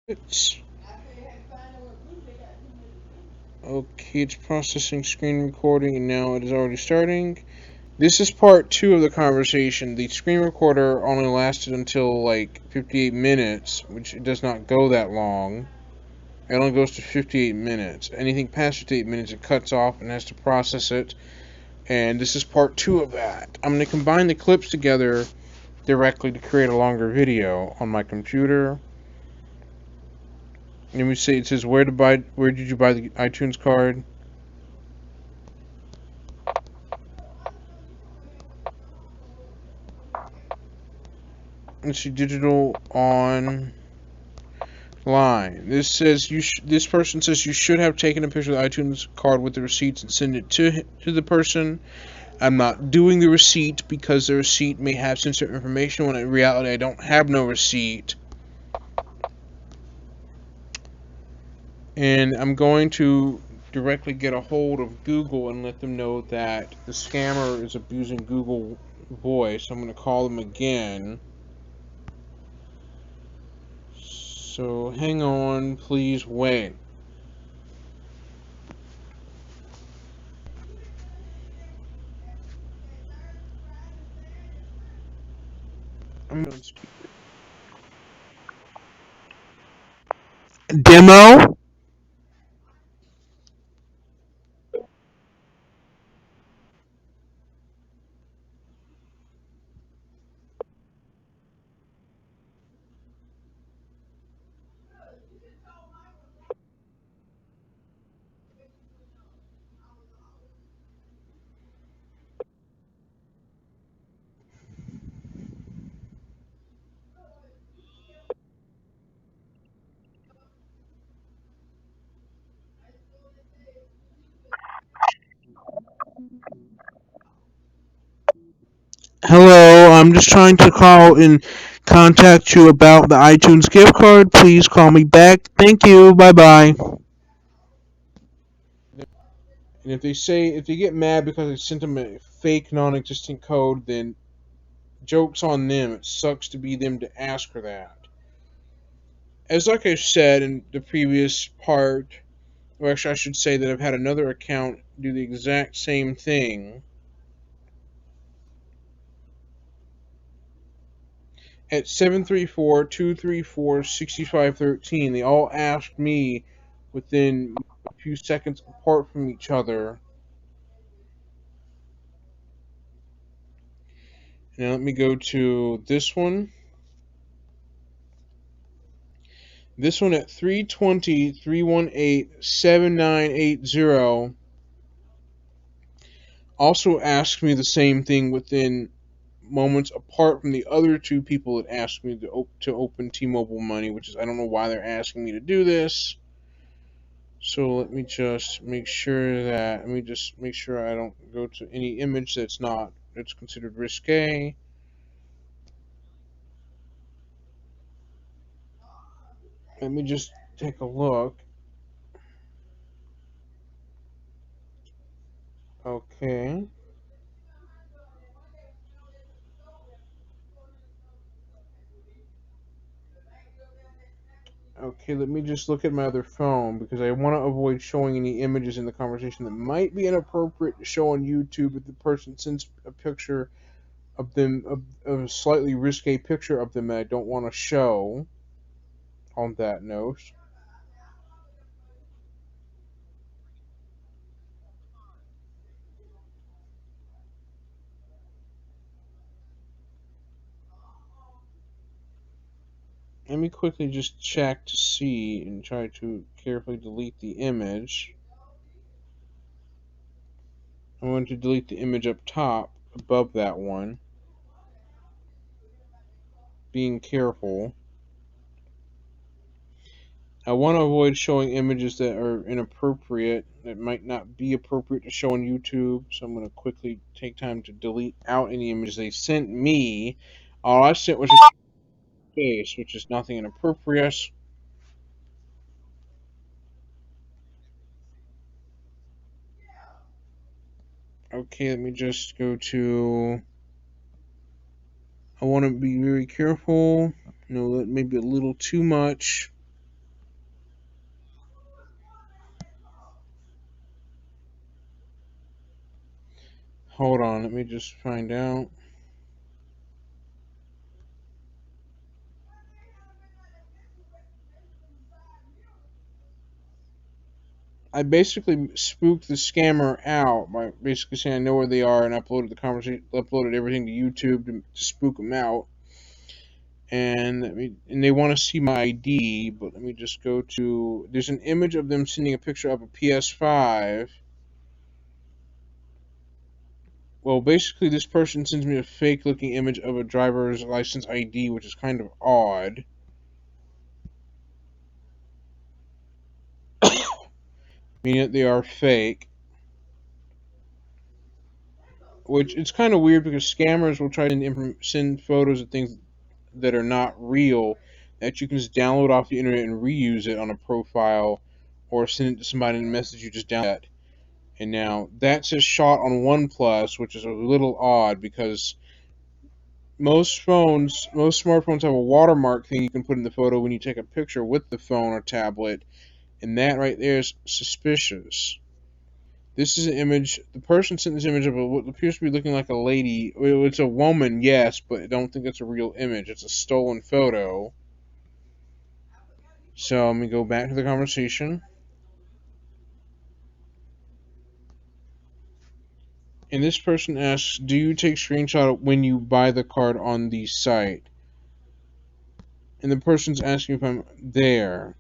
It's okay, it's processing screen recording and now it is already starting. This is part two of the conversation. The screen recorder only lasted until like 58 minutes, which it does not go that long. It only goes to 58 minutes. Anything past 58 minutes, it cuts off and has to process it. And this is part two of that. I'm going to combine the clips together directly to create a longer video on my computer. Let me see. It says where did you buy the iTunes card? Let's see, digital online. This person says you should have taken a picture of the iTunes card with the receipts and send it to the person. I'm not doing the receipt because the receipt may have sensitive information when in reality I don't have no receipt. And I'm going to directly get a hold of Google and let them know that the scammer is abusing Google Voice. I'm going to call them again. So hang on, please wait. I'm going to demo. Hello, I'm just trying to call and contact you about the iTunes gift card. Please call me back. Thank you. Bye bye. And if they get mad because I sent them a fake non-existent code, then joke's on them. It sucks to be them to ask for that. As like I said in the previous part, or actually I should say that I've had another account do the exact same thing. At 734-234-6513, they all asked me within a few seconds apart from each other. Now let me go to this one. This one at 320-318-7980 also asked me the same thing within moments apart from the other two people that asked me to open T-Mobile Money, which is I don't know why they're asking me to do this. So let me just make sure I don't go to any image that's considered risque. Let me just take a look. Okay. Okay, let me just look at my other phone because I want to avoid showing any images in the conversation that might be inappropriate to show on YouTube if the person sends a picture of them, of a slightly risque picture of them that I don't want to show on that note. Let me quickly just check to see and try to carefully delete the image. I'm going to delete the image up top above that one. Being careful. I want to avoid showing images that are inappropriate, that might not be appropriate to show on YouTube. So I'm going to quickly take time to delete out any images they sent me. All I sent was just a face, which is nothing inappropriate. Okay, let me just go to. I want to be very careful. You know, that may be a little too much. Hold on, let me just find out. I basically spooked the scammer out by basically saying I know where they are and uploaded everything to YouTube to spook them out. And they want to see my ID, but let me just go to. There's an image of them sending a picture of a PS5. Well, basically, this person sends me a fake-looking image of a driver's license ID, which is kind of odd, meaning that they are fake. Which it's kind of weird because scammers will try to send photos of things that are not real that you can just download off the internet and reuse it on a profile or send it to somebody in a message you just downloaded. And now that says shot on OnePlus, which is a little odd because most smartphones have a watermark thing you can put in the photo when you take a picture with the phone or tablet, and that right there is suspicious. This is an image. The person sent this image of what appears to be looking like a lady. Well, it's a woman, yes, but I don't think it's a real image. It's a stolen photo. So let me go back to the conversation. And this person asks, "Do you take screenshot when you buy the card on the site?" And the person's asking if I'm there.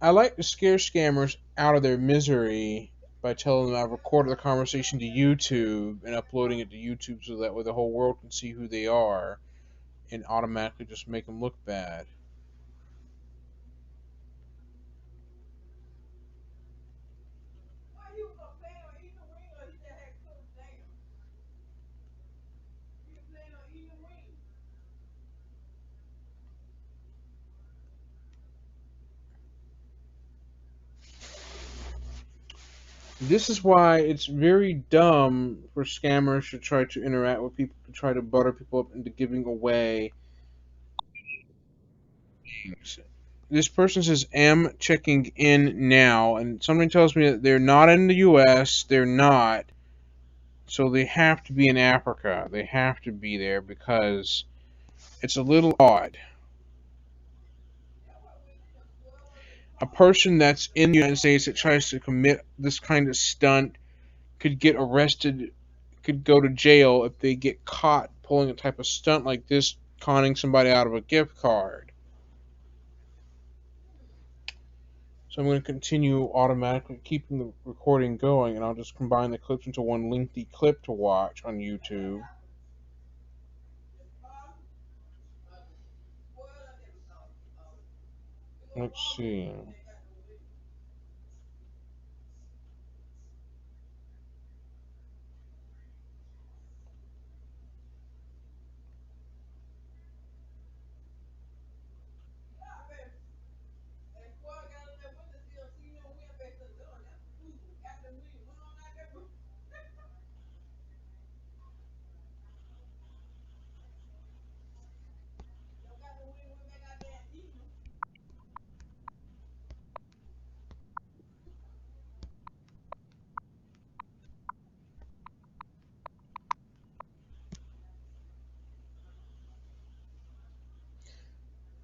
I like to scare scammers out of their misery by telling them I've recorded the conversation to YouTube and uploading it to YouTube so that way the whole world can see who they are and automatically just make them look bad. This is why it's very dumb for scammers to try to interact with people to try to butter people up into giving away things. This person says, "Am checking in now," and something tells me that they're not in the U.S. They're not, so they have to be in Africa. They have to be there because it's a little odd. A person that's in the United States that tries to commit this kind of stunt could get arrested, could go to jail if they get caught pulling a type of stunt like this, conning somebody out of a gift card. So I'm going to continue automatically keeping the recording going, and I'll just combine the clips into one lengthy clip to watch on YouTube. Let's see.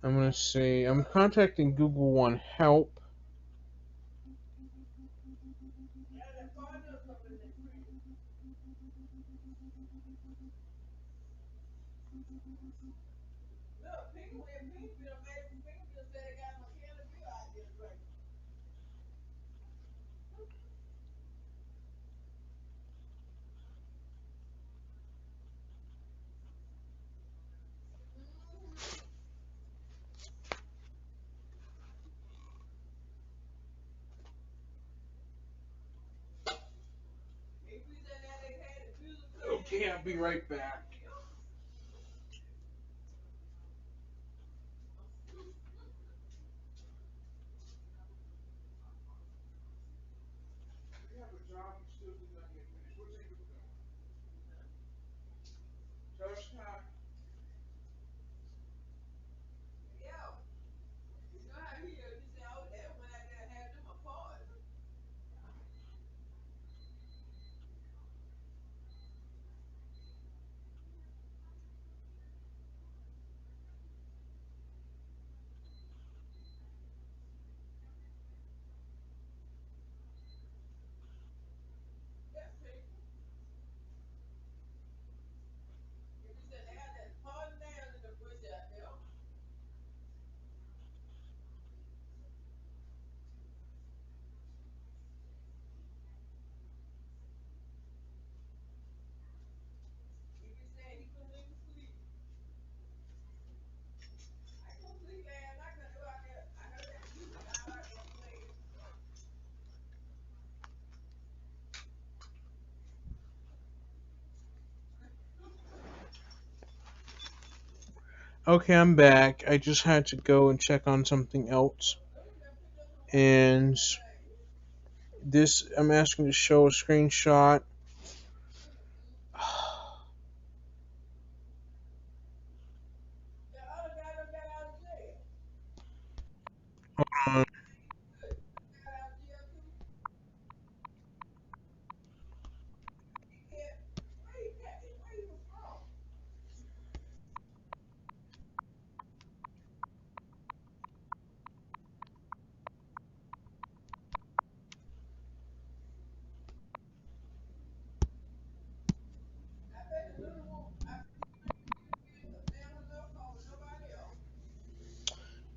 I'm going to say I'm contacting Google One Help. I'll be right back. We have a job you still did not get finished. What's he doing? Josh, okay, I'm back. I just had to go and check on something else. And this, I'm asking to show a screenshot. Hold on.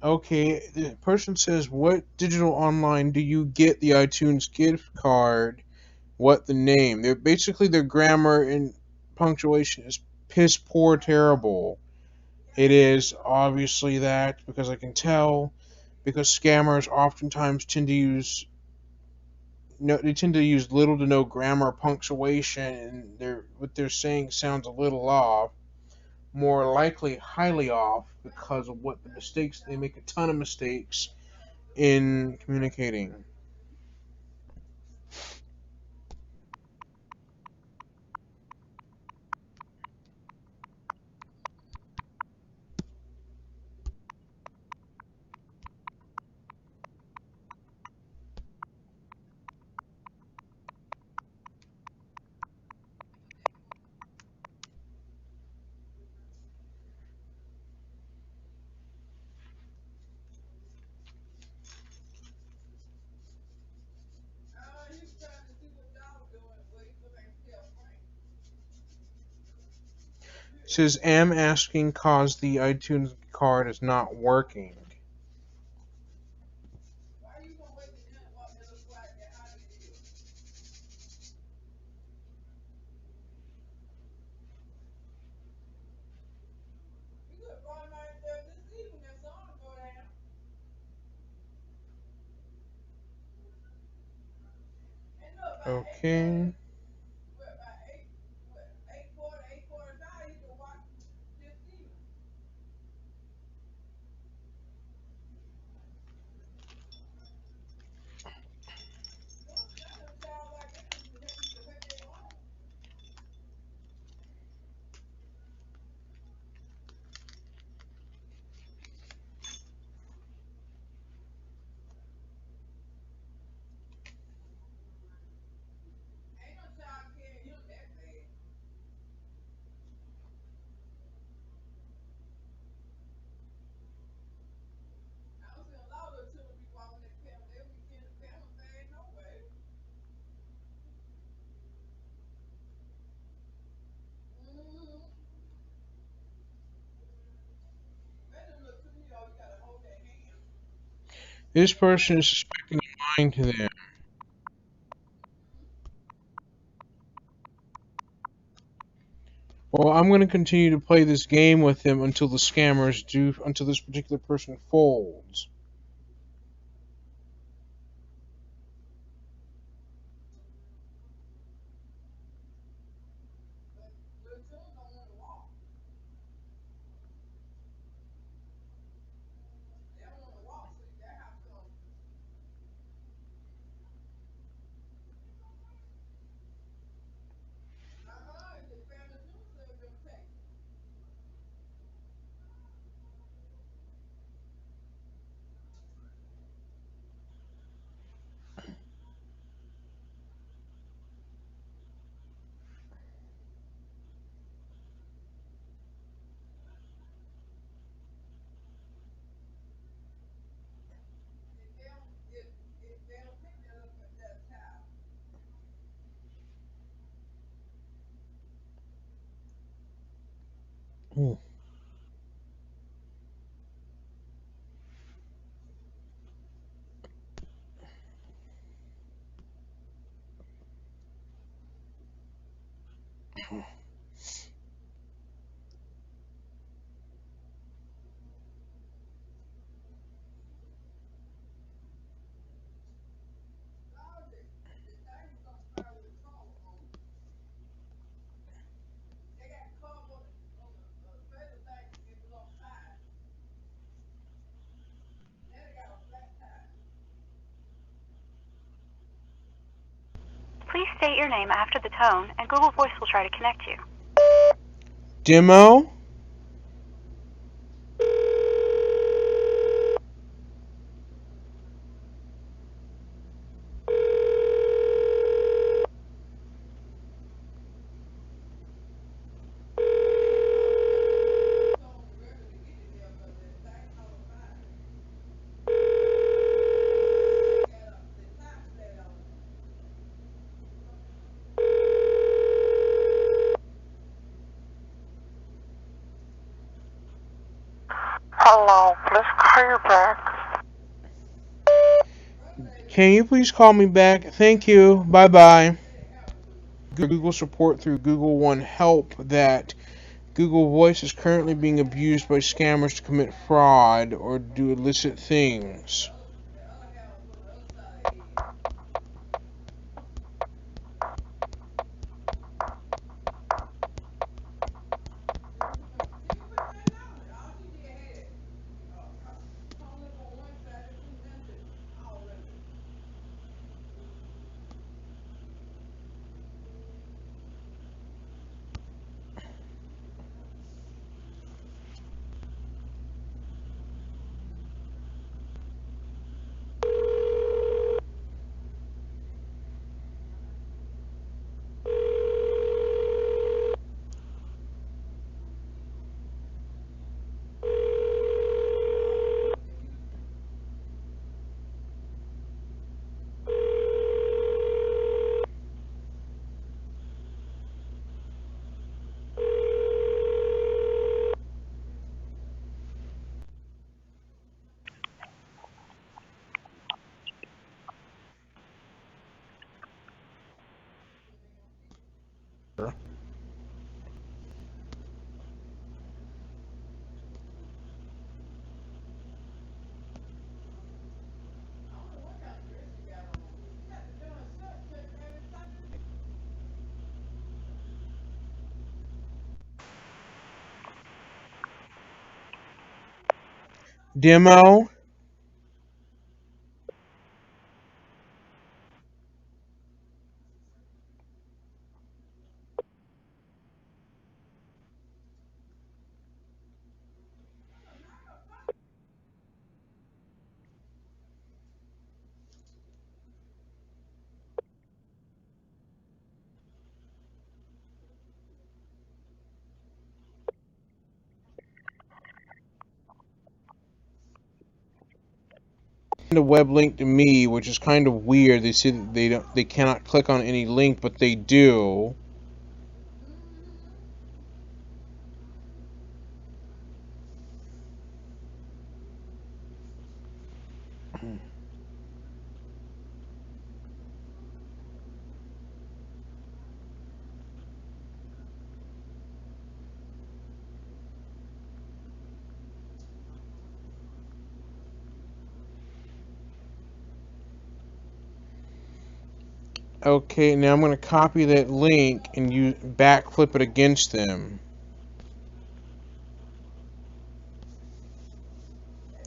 Okay, the person says, "What digital online do you get the iTunes gift card? What the name?" They're basically their grammar and punctuation is piss poor terrible. It is obviously that because I can tell because scammers oftentimes tend to use no, they tend to use little to no grammar or punctuation, and what they're saying sounds a little off. More likely, highly off because of what the mistakes they make a ton of mistakes in communicating. It says am asking cause the iTunes card is not working. Okay. This person is suspecting a lying to them. Well, I'm going to continue to play this game with them until the scammers do, until this particular person folds. Please state your name after the tone, and Google Voice will try to connect you. Demo? Hello, please call you back. Can you please call me back? Thank you. Bye bye. Google support through Google One Help that Google Voice is currently being abused by scammers to commit fraud or do illicit things. Demo? A web link to me, which is kind of weird. They say that they cannot click on any link, but they do. Okay, now I'm going to copy that link and backflip it against them.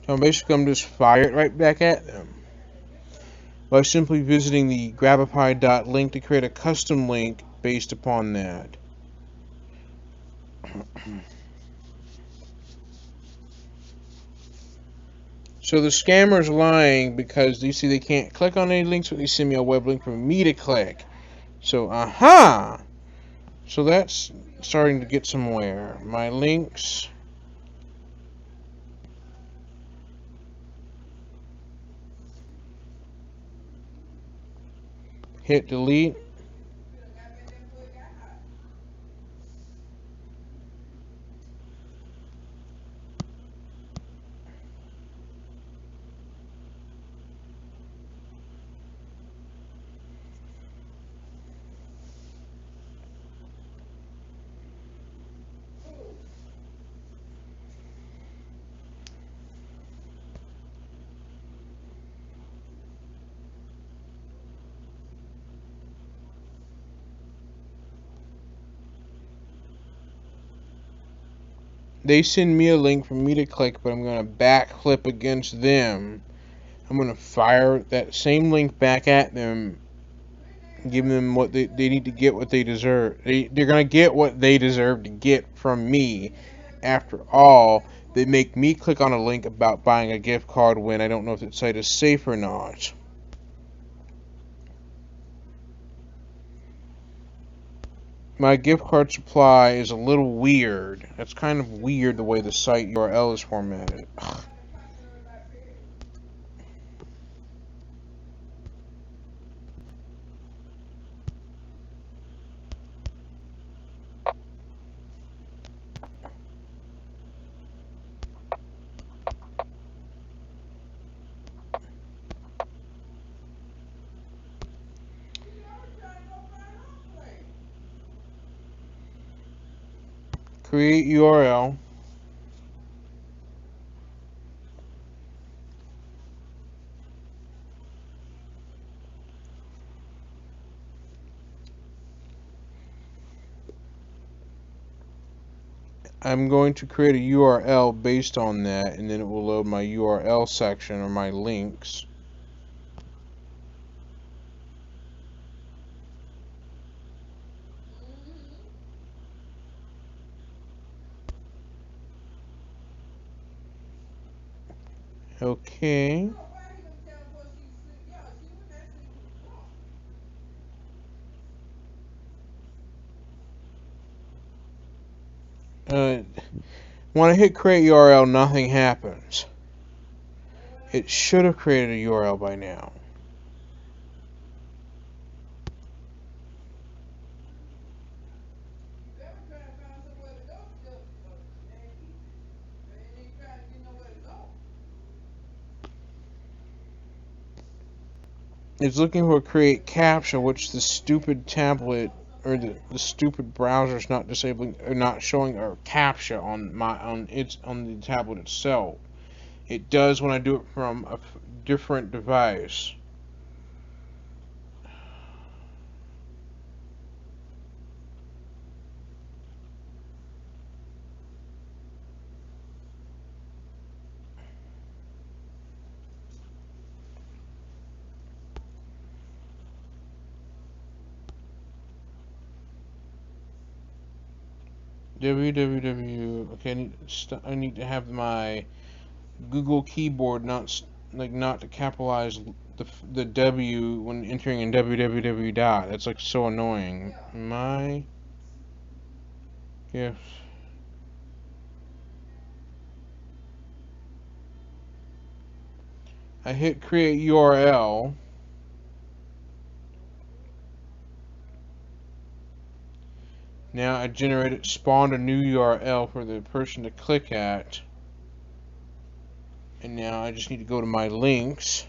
So basically I'm just fire it right back at them by simply visiting the grabapie.link to create a custom link based upon that. So the scammer's lying because you see they can't click on any links, but they send me a web link for me to click. So, aha! So that's starting to get somewhere. My links. Hit delete. They send me a link for me to click, but I'm going to backflip against them. I'm going to fire that same link back at them, giving them what they need to get, what they deserve. They're going to get what they deserve to get from me. After all, they make me click on a link about buying a gift card when I don't know if that site is safe or not. My gift card supply is a little weird. That's kind of weird the way the site URL is formatted. Ugh. Create URL. I'm going to create a URL based on that, and then it will load my URL section or my links. Okay. When I hit create URL, nothing happens. It should have created a URL by now. It's looking for create captcha, which the stupid tablet or the stupid browser is not disabling or not showing a captcha on the tablet itself. It does when I do it from a different device. www. Okay, I need to have my Google keyboard not to capitalize the W when entering in www dot. That's like so annoying. My gift. I hit create URL. Now I spawned a new URL for the person to click at. And now I just need to go to my links.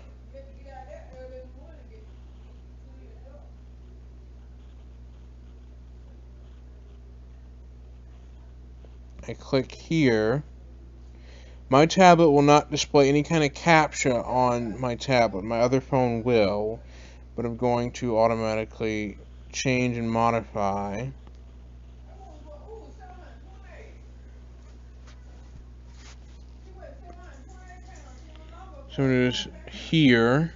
I click here. My tablet will not display any kind of captcha on my tablet. My other phone will, but I'm going to automatically change and modify. So I'm going to just here,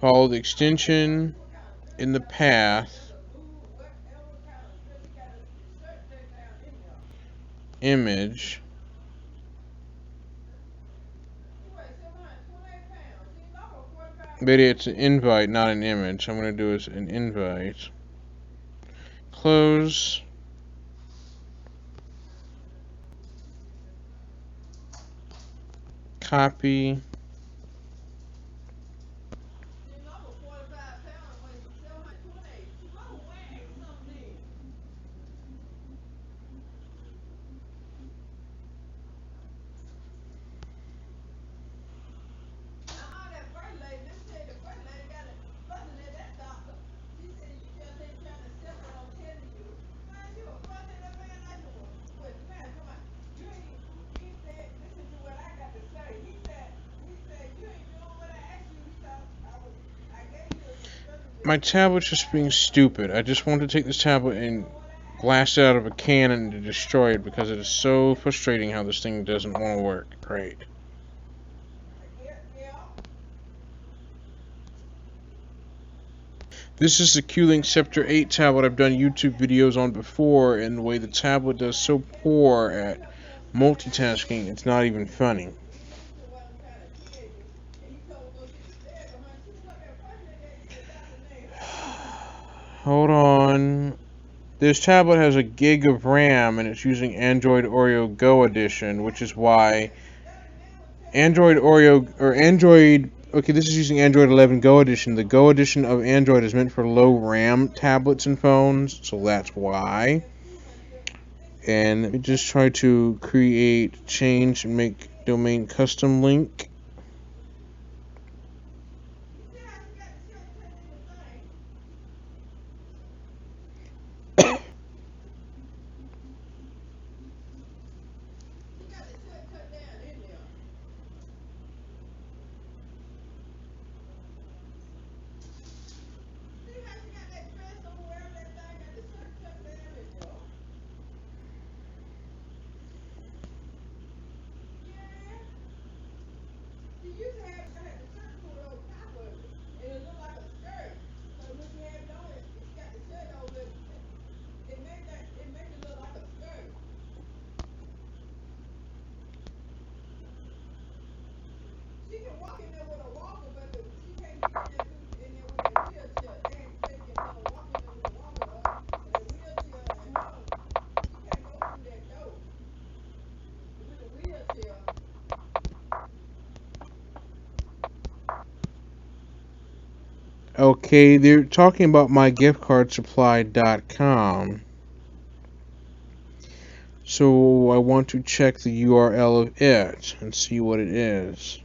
follow the extension in the path, image. But it's an invite, not an image. So I'm going to do is an invite. Close. Copy. My tablet's just being stupid. I just want to take this tablet and blast it out of a cannon to destroy it because it is so frustrating how this thing doesn't want to work. Right. This is the Q-Link Scepter 8 tablet I've done YouTube videos on before, and the way the tablet does so poor at multitasking, it's not even funny. Hold on. This tablet has a gig of RAM, and it's using Android Oreo Go edition, which is why okay, this is using Android 11 Go edition. The Go edition of Android is meant for low RAM tablets and phones, so that's why. And let me just try to change, and make domain custom link. Okay, they're talking about mygiftcardsupply.com. So I want to check the URL of it and see what it is.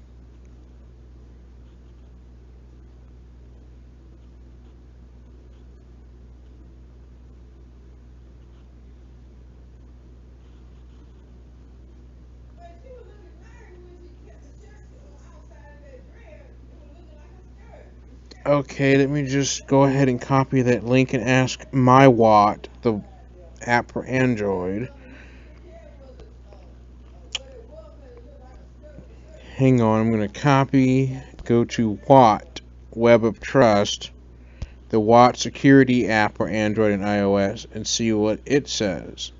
Okay, let me just go ahead and copy that link and ask MyWatt, the app for Android. Hang on, I'm going to copy, go to Watt, Web of Trust, the Watt security app for Android and iOS, and see what it says.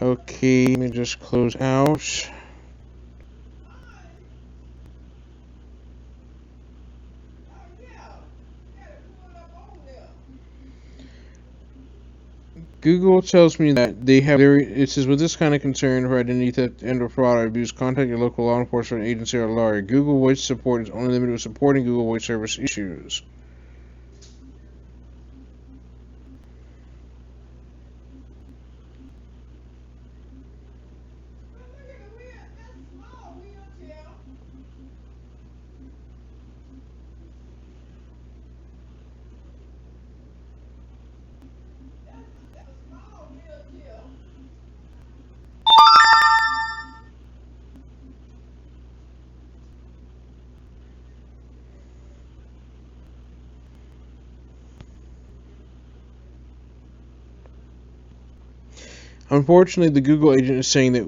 Okay, let me just close out. Google tells me that they have it says, with this kind of concern for identity theft and or fraud or abuse, contact your local law enforcement agency or lawyer. Google Voice support is only limited to supporting Google Voice service issues. Unfortunately, the Google agent is saying that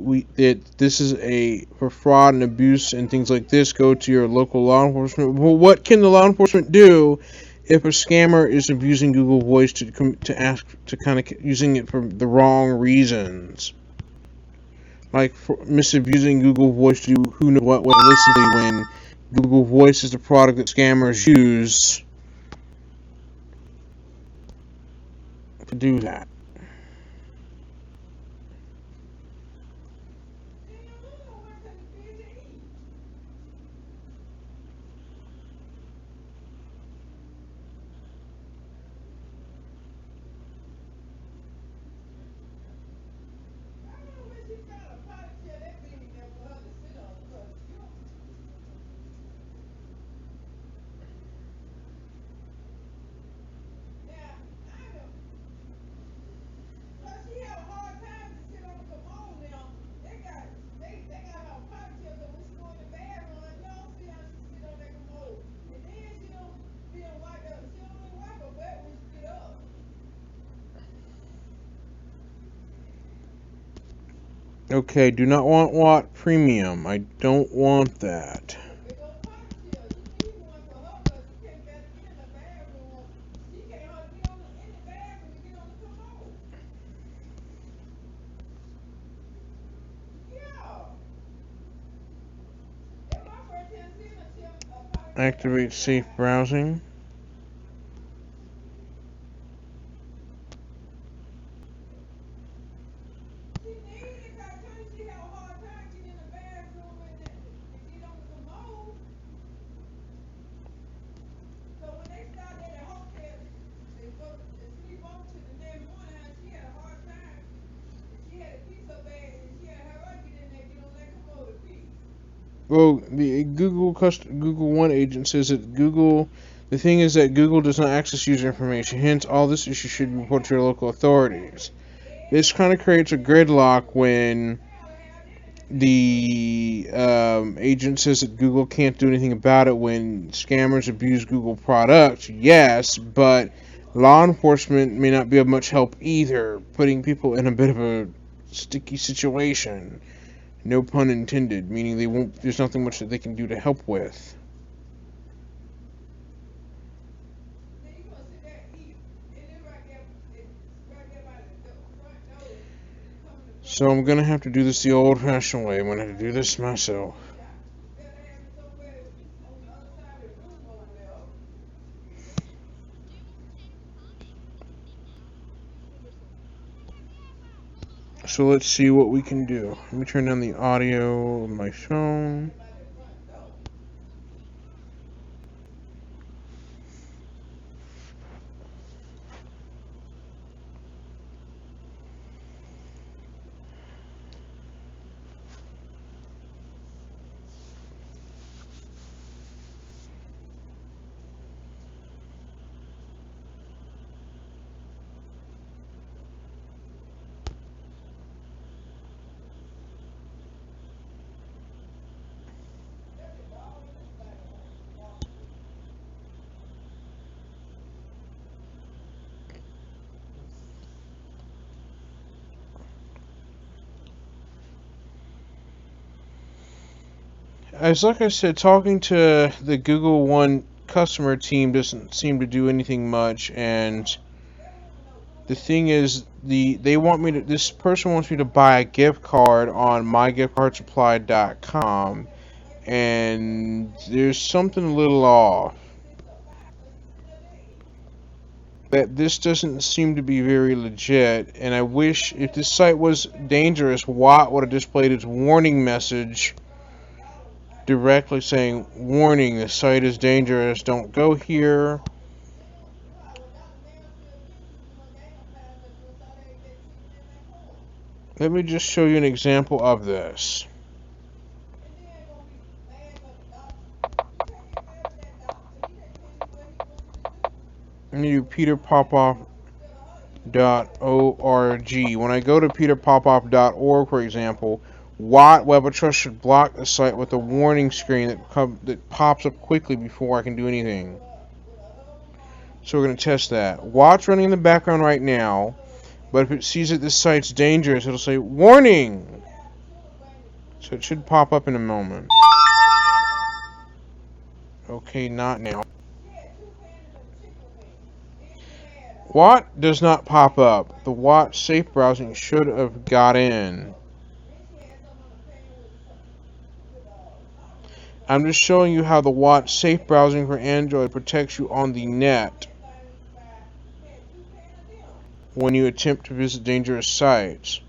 this is for fraud and abuse and things like this. Go to your local law enforcement. Well, what can the law enforcement do if a scammer is abusing Google Voice to kind of using it for the wrong reasons, like misusing Google Voice to do who knows what illicitly, when Google Voice is the product that scammers use to do that. Okay, do not want Watt Premium. I don't want that. Activate safe browsing. Well, the Google One agent says that the thing is that Google does not access user information. Hence, all this issue should be reported to your local authorities. This kind of creates a gridlock when the agent says that Google can't do anything about it when scammers abuse Google products. Yes, but law enforcement may not be of much help either, putting people in a bit of a sticky situation. No pun intended, meaning there's nothing much that they can do to help with. So I'm gonna have to do this the old-fashioned way. I'm gonna have to do this myself. So let's see what we can do. Let me turn down the audio of my phone. Like I said, talking to the Google One customer team doesn't seem to do anything much, and the thing is, this person wants me to buy a gift card on mygiftcardsupply.com, and there's something a little off. That this doesn't seem to be very legit, and I wish if this site was dangerous, Watt would have displayed its warning message directly saying, "Warning, the site is dangerous, don't go here." Let me just show you an example of this. I'm going to do peterpopoff.org. When I go to peterpopoff.org, for example, Watt Web of Trust should block the site with a warning screen that pops up quickly before I can do anything. So we're going to test that. Watt's running in the background right now, but if it sees that this site's dangerous, it'll say, "Warning!" So it should pop up in a moment. Okay, not now. Watt does not pop up. The Watt safe browsing should have got in. I'm just showing you how the Watt safe browsing for Android protects you on the net when you attempt to visit dangerous sites.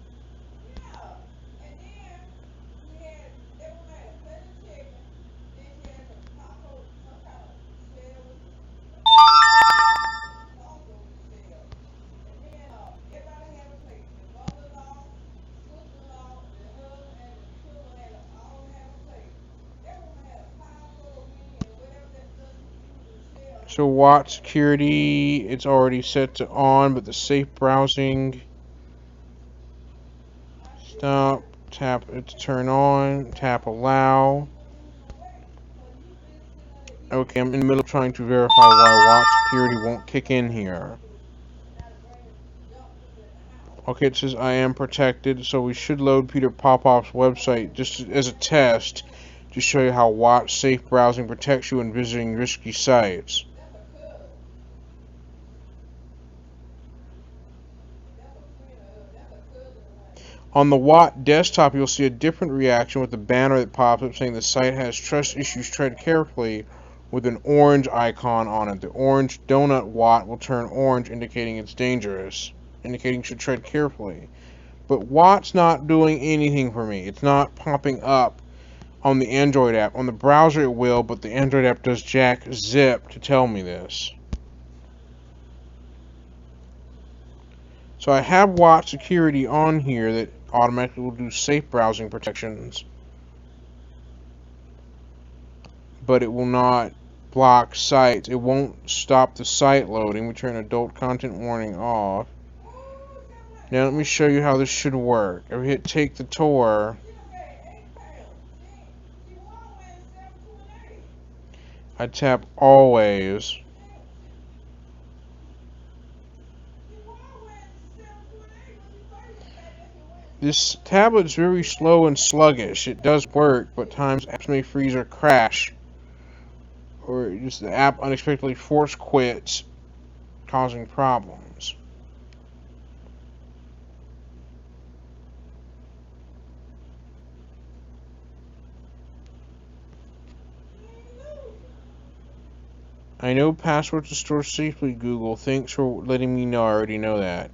So Watt security, it's already set to on, but the safe browsing, stop, tap it to turn on, tap allow. Okay, I'm in the middle of trying to verify why Watt security won't kick in here. Okay, it says I am protected, so we should load Peter Popoff's website just as a test to show you how Watch safe browsing protects you when visiting risky sites. On the Watt desktop, you'll see a different reaction with the banner that pops up saying the site has trust issues, tread carefully, with an orange icon on it. The orange donut Watt will turn orange, indicating it's dangerous, indicating you should tread carefully. But Watt's not doing anything for me. It's not popping up on the Android app. On the browser it will, but the Android app does jack zip to tell me this. So I have Watt security on here that automatically will do safe browsing protections, but it will not block sites. It won't stop the site loading. We turn adult content warning off. Now let me show you how this should work. If we hit take the tour, I tap always. This tablet's very slow and sluggish. It does work, but times apps may freeze or crash, or just the app unexpectedly force quits, causing problems. I know password to store safely, Google. Thanks for letting me know. I already know that.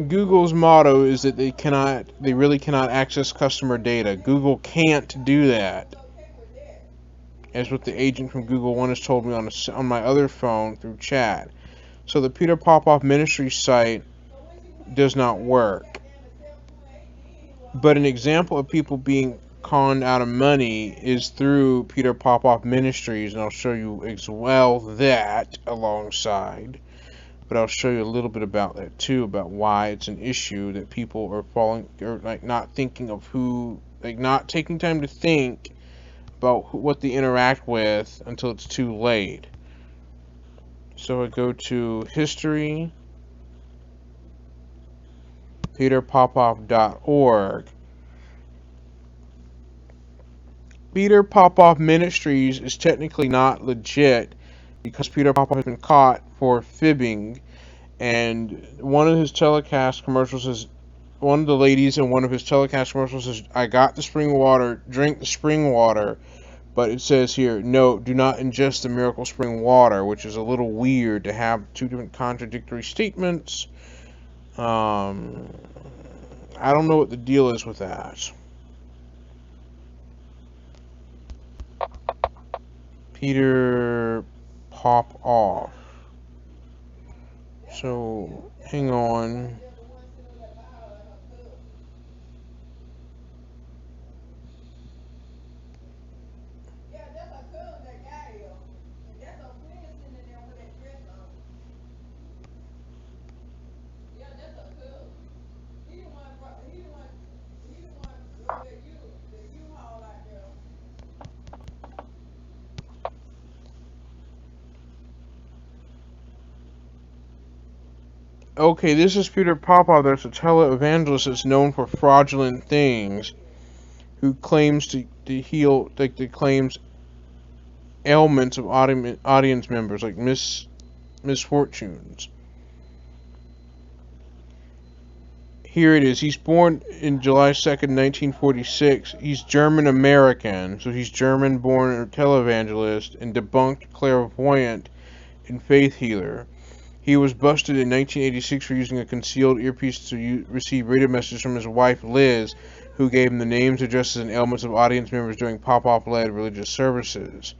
Google's motto is that they really cannot access customer data. Google can't do that. As what the agent from Google One has told me on my other phone through chat. So the Peter Popoff Ministries site does not work. But an example of people being conned out of money is through Peter Popoff Ministries, and I'll show you as well that alongside. But I'll show you a little bit about that too, about why it's an issue that people are falling, or like not thinking of who, like not taking time to think about what they interact with until it's too late. So I go to history, peterpopoff.org. Peter Popoff Ministries is technically not legit because Peter Popoff has been caught for fibbing, and one of his telecast commercials says, one of the ladies in one of his telecast commercials says, I got the spring water, drink the spring water, but it says here, no, do not ingest the miracle spring water, which is a little weird to have two different contradictory statements. I don't know what the deal is with that. Peter Popoff. So, hang on. Okay, this is Peter Popoff. There's a televangelist that's known for fraudulent things, who claims to heal, like, the claims ailments of audience members, like misfortunes. Here it is. He's born in July 2nd, 1946. He's German-American, so he's German-born televangelist and debunked clairvoyant and faith healer. He was busted in 1986 for using a concealed earpiece to receive radio messages from his wife, Liz, who gave him the names, addresses, and ailments of audience members during Popoff-led religious services.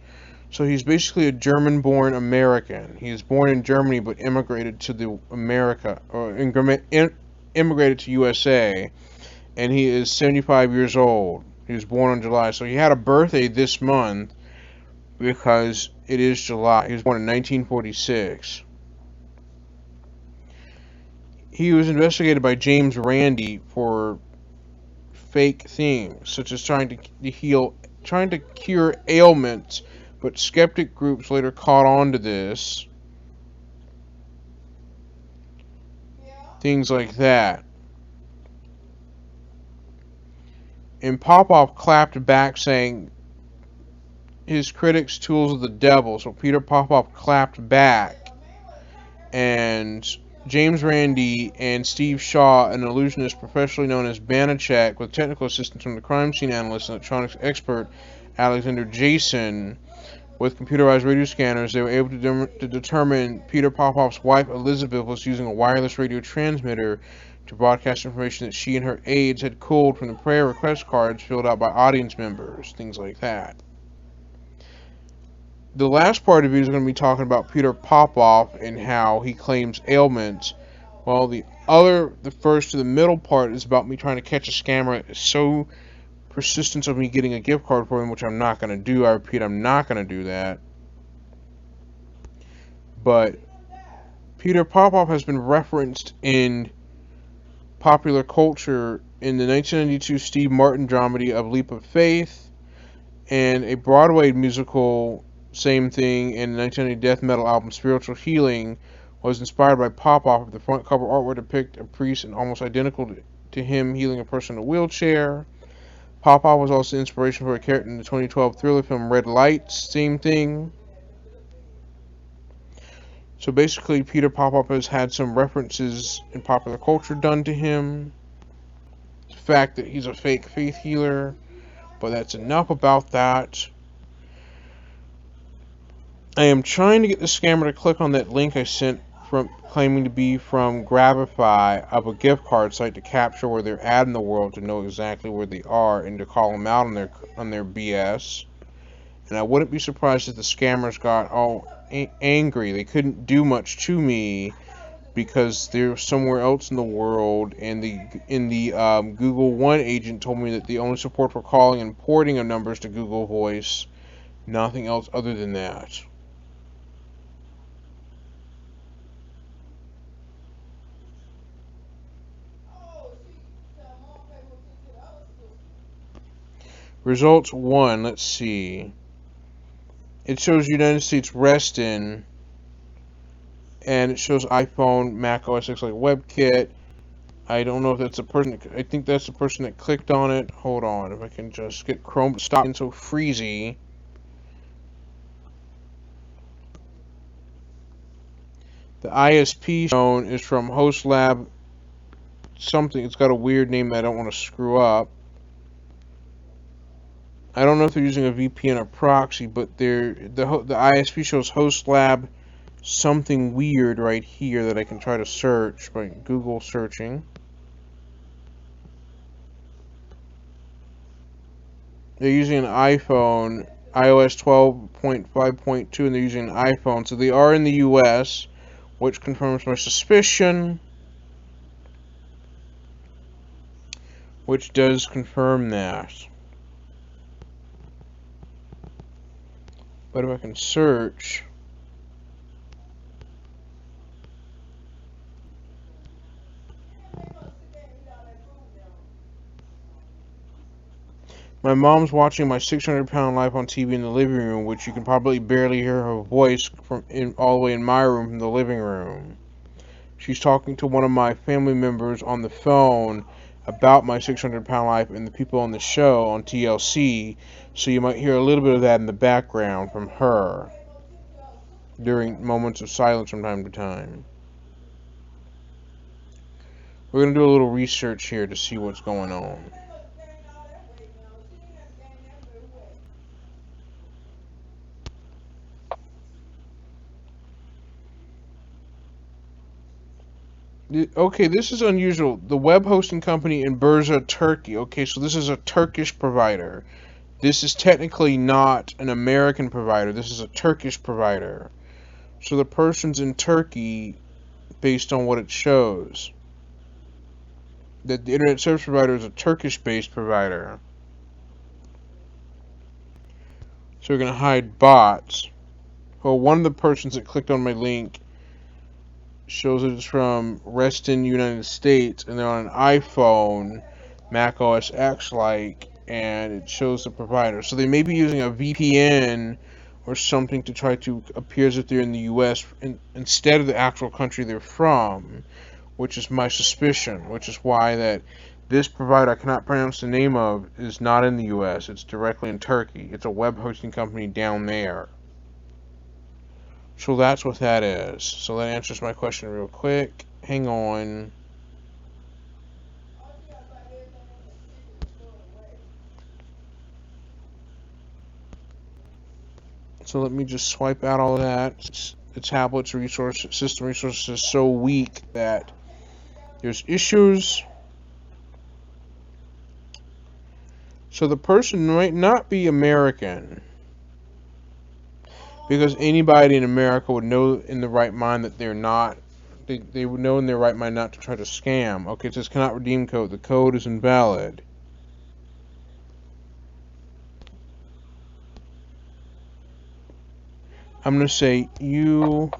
So he's basically a German-born American. He was born in Germany but immigrated to immigrated to USA, and he is 75 years old. He was born in July, so he had a birthday this month because it is July. He was born in 1946. He was investigated by James Randi for fake things, such as trying to cure ailments, but skeptic groups later caught on to this things like that. And Popoff clapped back, saying his critics tools of the devil. So Peter Popoff clapped back, and James Randi and Steve Shaw, an illusionist professionally known as Banachek, with technical assistance from the crime scene analyst and electronics expert Alexander Jason, with computerized radio scanners, they were able to determine Peter Popoff's wife Elizabeth was using a wireless radio transmitter to broadcast information that she and her aides had culled from the prayer request cards filled out by audience members, things like that. The last part of the video is going to be talking about Peter Popoff and how he claims ailments, while the first to the middle part is about me trying to catch a scammer. It's so persistence of me getting a gift card for him, which I'm not going to do. I repeat, I'm not going to do that. But Peter Popoff has been referenced in popular culture in the 1992 Steve Martin dramedy of Leap of Faith, and a Broadway musical, same thing, and the 1990 death metal album Spiritual Healing was inspired by Popoff. The front cover artwork depicts a priest and almost identical to him healing a person in a wheelchair. Popoff was also inspiration for a character in the 2012 thriller film Red Lights, same thing. So basically, Peter Popoff has had some references in popular culture done to him. The fact that he's a fake faith healer, but that's enough about that. I am trying to get the scammer to click on that link I sent from claiming to be from Grabify of a gift card site to capture where they're at in the world, to know exactly where they are and to call them out on their BS. And I wouldn't be surprised if the scammers got all angry. They couldn't do much to me because they're somewhere else in the world, and the Google One agent told me that the only support for calling and porting of numbers to Google Voice, nothing else other than that. Results 1, let's see. It shows United States Reston, and it shows iPhone, Mac OS X like WebKit. I don't know if that's the person. I think that's the person that clicked on it. Hold on, if I can just get Chrome to stop being so freezy. The ISP shown is from HostLab something. It's got a weird name that I don't want to screw up. I don't know if they're using a VPN or proxy, but the ISP shows HostLab something weird right here that I can try to search by Google searching. They're using an iPhone, iOS 12.5.2, and they're using an iPhone, so they are in the US, which confirms my suspicion, which does confirm that. But if I can search, my mom's watching my 600-pound life on TV in the living room, which you can probably barely hear her voice all the way in my room from the living room. She's talking to one of my family members on the phone about my 600-pound life and the people on the show on TLC, so you might hear a little bit of that in the background from her during moments of silence from time to time. We're going to do a little research here to see what's going on. Okay, this is unusual. The web hosting company in Bursa, Turkey. Okay, so this is a Turkish provider. This is technically not an American provider. This is a Turkish provider. So the person's in Turkey based on what it shows. That the internet service provider is a Turkish-based provider. So we're going to hide bots. Well, one of the persons that clicked on my link shows that it's from Reston, United States, and they're on an iPhone, Mac OS X like, and it shows the provider. So they may be using a VPN or something to try to appear as if they're in the US instead of the actual country they're from, which is my suspicion, which is why that this provider I cannot pronounce the name of is not in the US. It's directly in Turkey. It's a web hosting company down there. So that's what that is. So that answers my question real quick. Hang on. So let me just swipe out all of that. The tablet's system resources is so weak that there's issues. So the person might not be American, because anybody in America would know in the right mind that they're not. They would know in their right mind not to try to scam. Okay, it says cannot redeem code. The code is invalid. I'm going to say you.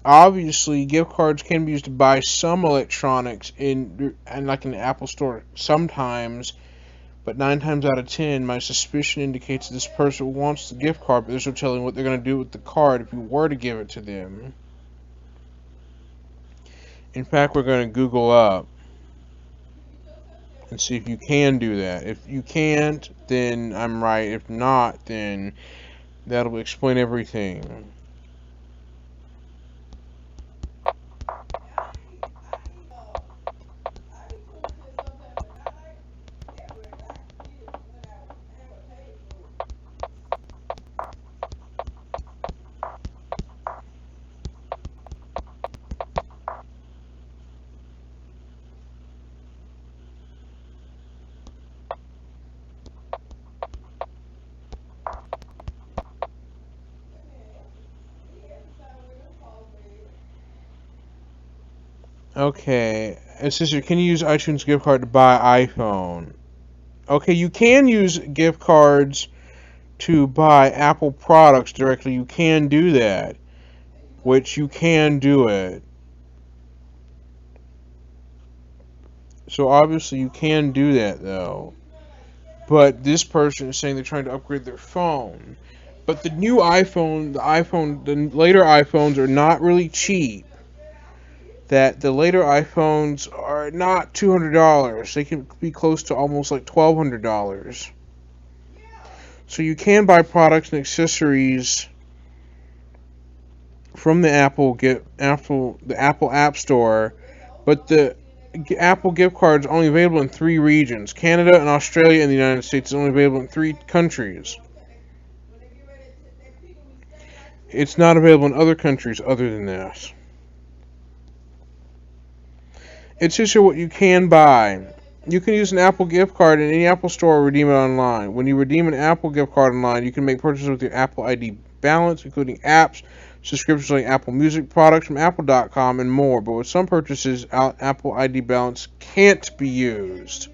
Obviously, gift cards can be used to buy some electronics in like in the Apple Store sometimes, but 9 times out of 10, my suspicion indicates that this person wants the gift card, but there's no telling what they're going to do with the card if you were to give it to them. In fact, we're going to Google up and see if you can do that. If you can't, then I'm right. If not, then that'll explain everything. Okay, it says here, can you use iTunes gift card to buy iPhone? Okay, you can use gift cards to buy Apple products directly. You can do that, which you can do it. So obviously you can do that though. But this person is saying they're trying to upgrade their phone. But the new iPhone, the later iPhones are not really cheap. That the later iPhones are not $200. They can be close to almost like $1,200. So you can buy products and accessories from the Apple App Store, but the Apple gift card is only available in 3 regions: Canada and Australia, and the United States is only available in 3 countries. It's not available in other countries other than this. It's just what you can buy. You can use an Apple gift card in any Apple store or redeem it online. When you redeem an Apple gift card online, you can make purchases with your Apple ID balance, including apps, subscriptions like Apple Music, products from Apple.com, and more. But with some purchases, Apple ID balance can't be used.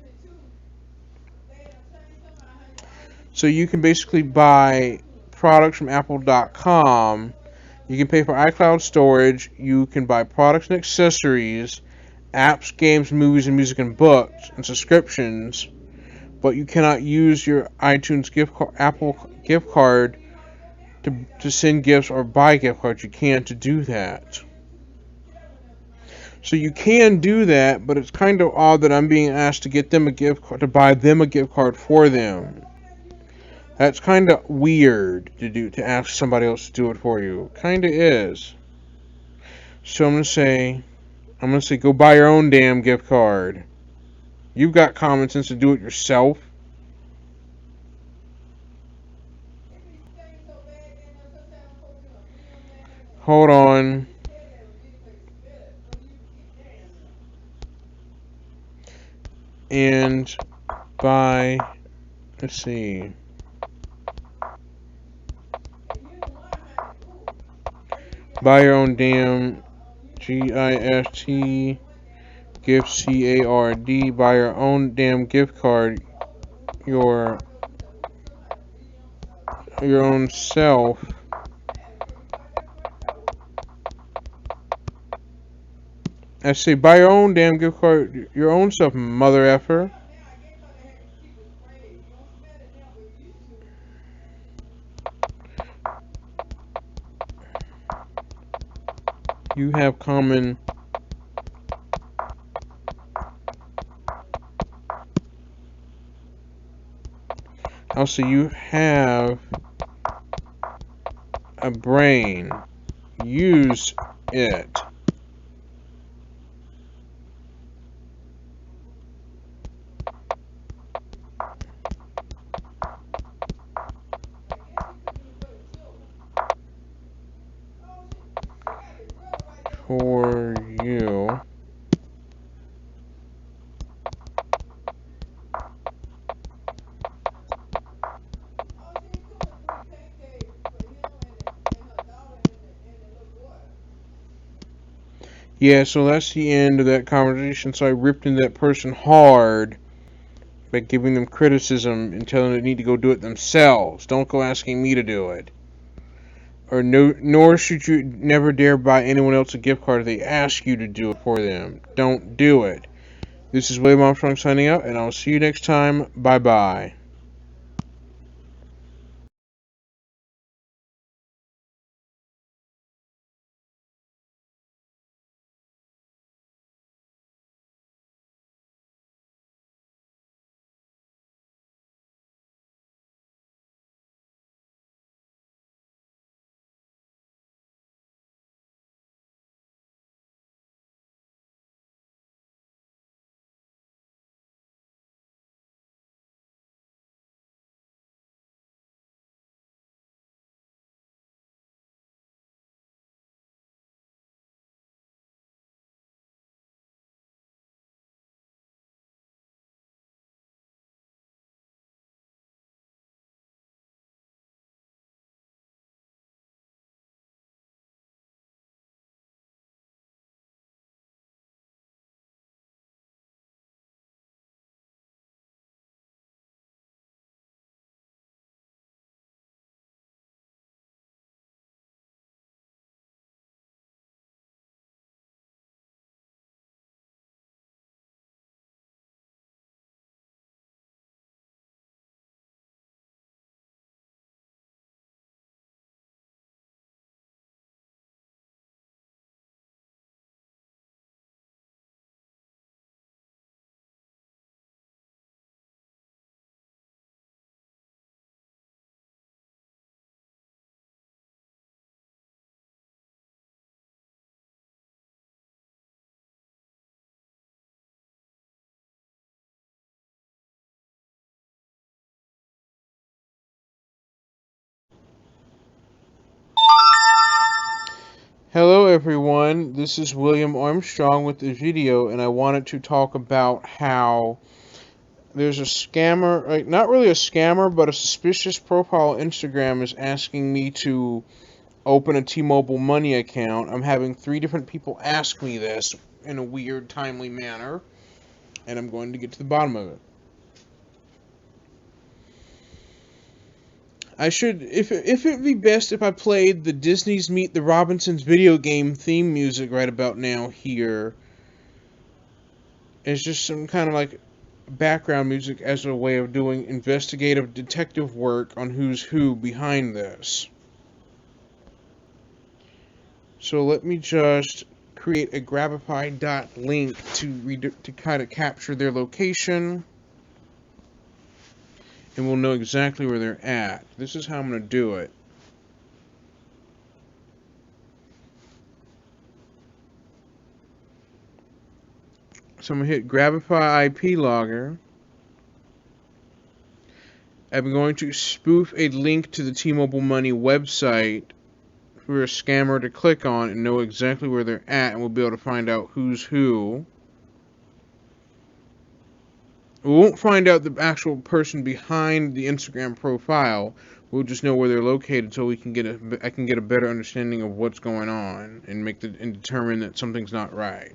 So you can basically buy products from Apple.com. You can pay for iCloud storage. You can buy products and accessories, apps, games, movies, and music and books, and subscriptions. But you cannot use your iTunes Apple gift card to send gifts or buy gift cards. You can't to do that. So you can do that, but it's kind of odd that I'm being asked to get them a gift card, to buy them a gift card for them. That's kind of weird to ask somebody else to do it for you. Kind of is. So I'm gonna say go buy your own damn gift card. You've got common sense to do it yourself. Hold on. And buy Let's see. Buy your own damn GIFT gift CARD. Buy your own damn gift card. Your own self. I say buy your own damn gift card. Your own self, mother effer. You have common. I'll say you have a brain. Use it. For you. Yeah, so that's the end of that conversation. So I ripped into that person hard by giving them criticism and telling them they need to go do it themselves. Don't go asking me to do it. Or no, nor should you never dare buy anyone else a gift card if they ask you to do it for them. Don't do it. This is William Armstrong signing out, and I'll see you next time. Bye-bye. Hello everyone, this is William Armstrong with the video, and I wanted to talk about how there's a scammer, like not really a scammer, but a suspicious profile on Instagram is asking me to open a T-Mobile Money account. I'm having 3 different people ask me this in a weird, timely manner, and I'm going to get to the bottom of it. I should, if it'd be best if I played the Disney's Meet the Robinsons video game theme music right about now here. It's just some kind of like background music as a way of doing investigative detective work on who's who behind this. So let me just create a Grabify.link to kind of capture their location, and we'll know exactly where they're at. This is how I'm going to do it. So I'm going to hit Grabify IP Logger. I'm going to spoof a link to the T-Mobile Money website for a scammer to click on and know exactly where they're at, and we'll be able to find out who's who. We won't find out the actual person behind the Instagram profile. We'll just know where they're located, so I can get a better understanding of what's going on and and determine that something's not right.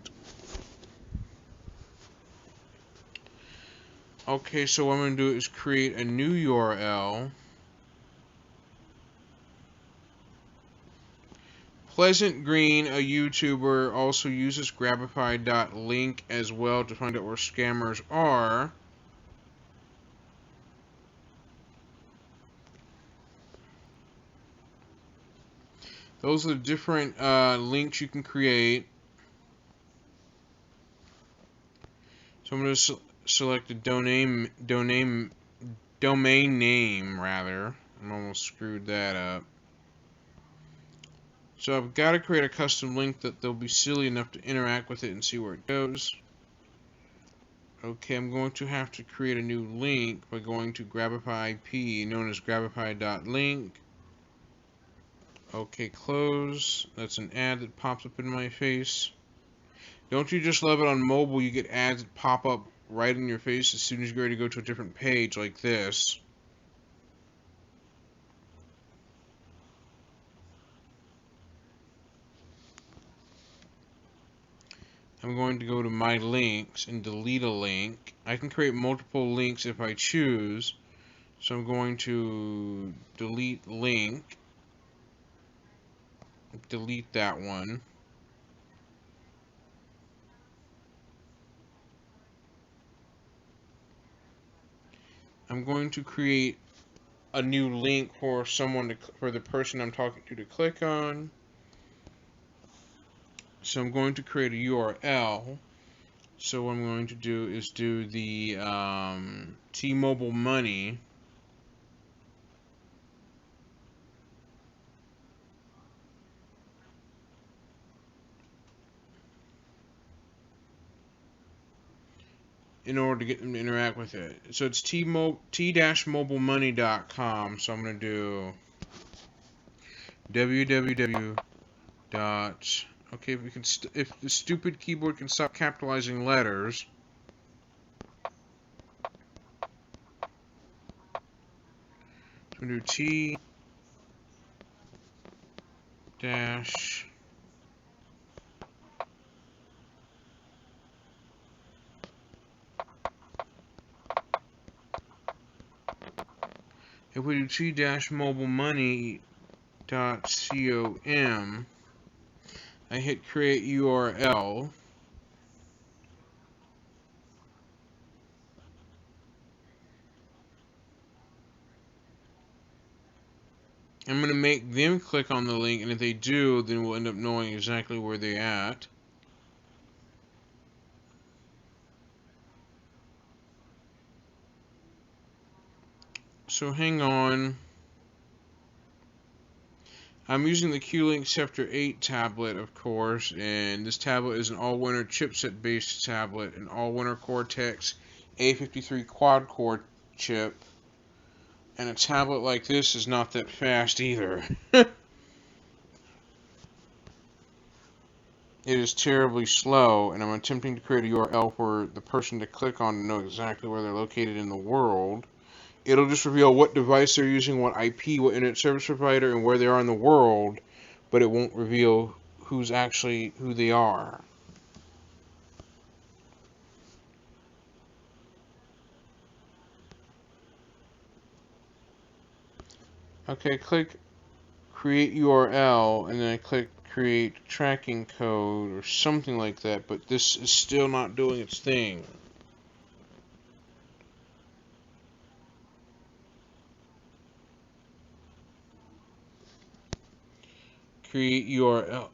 Okay, so what I'm going to do is create a new URL. Pleasant Green, a YouTuber, also uses Grabify.link as well to find out where scammers are. Those are the different links you can create. So I'm going to select a domain name, rather. I almost screwed that up. So I've got to create a custom link that they'll be silly enough to interact with it and see where it goes. Okay, I'm going to have to create a new link by going to Grabify IP, known as Grabify.link. Okay, close. That's an ad that pops up in my face. Don't you just love it on mobile? You get ads that pop up right in your face as soon as you're ready to go to a different page like this. I'm going to go to my links and delete a link. I can create multiple links if I choose. So I'm going to delete link. Delete that one. I'm going to create a new link for for the person I'm talking to click on. So I'm going to create a URL. So what I'm going to do is do the T-Mobile Money. In order to get them to interact with it. So it's t-mobilemoney.com. So I'm going to do www. Okay, if the stupid keyboard can stop capitalizing letters. So I'm going to do T dash if we do t-mobilemoney.com, I hit create URL. I'm going to make them click on the link, and if they do, then we'll end up knowing exactly where they're at. So hang on. I'm using the Q-Link Chapter 8 tablet, of course, and this tablet is an all-winner chipset-based tablet, an all-winner Cortex A53 quad-core chip, and a tablet like this is not that fast either. It is terribly slow, and I'm attempting to create a URL for the person to click on to know exactly where they're located in the world. It'll just reveal what device they're using, what IP, what internet service provider, and where they are in the world, but it won't reveal who they are. Okay, click create URL, and then I click create tracking code or something like that, but this is still not doing its thing. Create URL.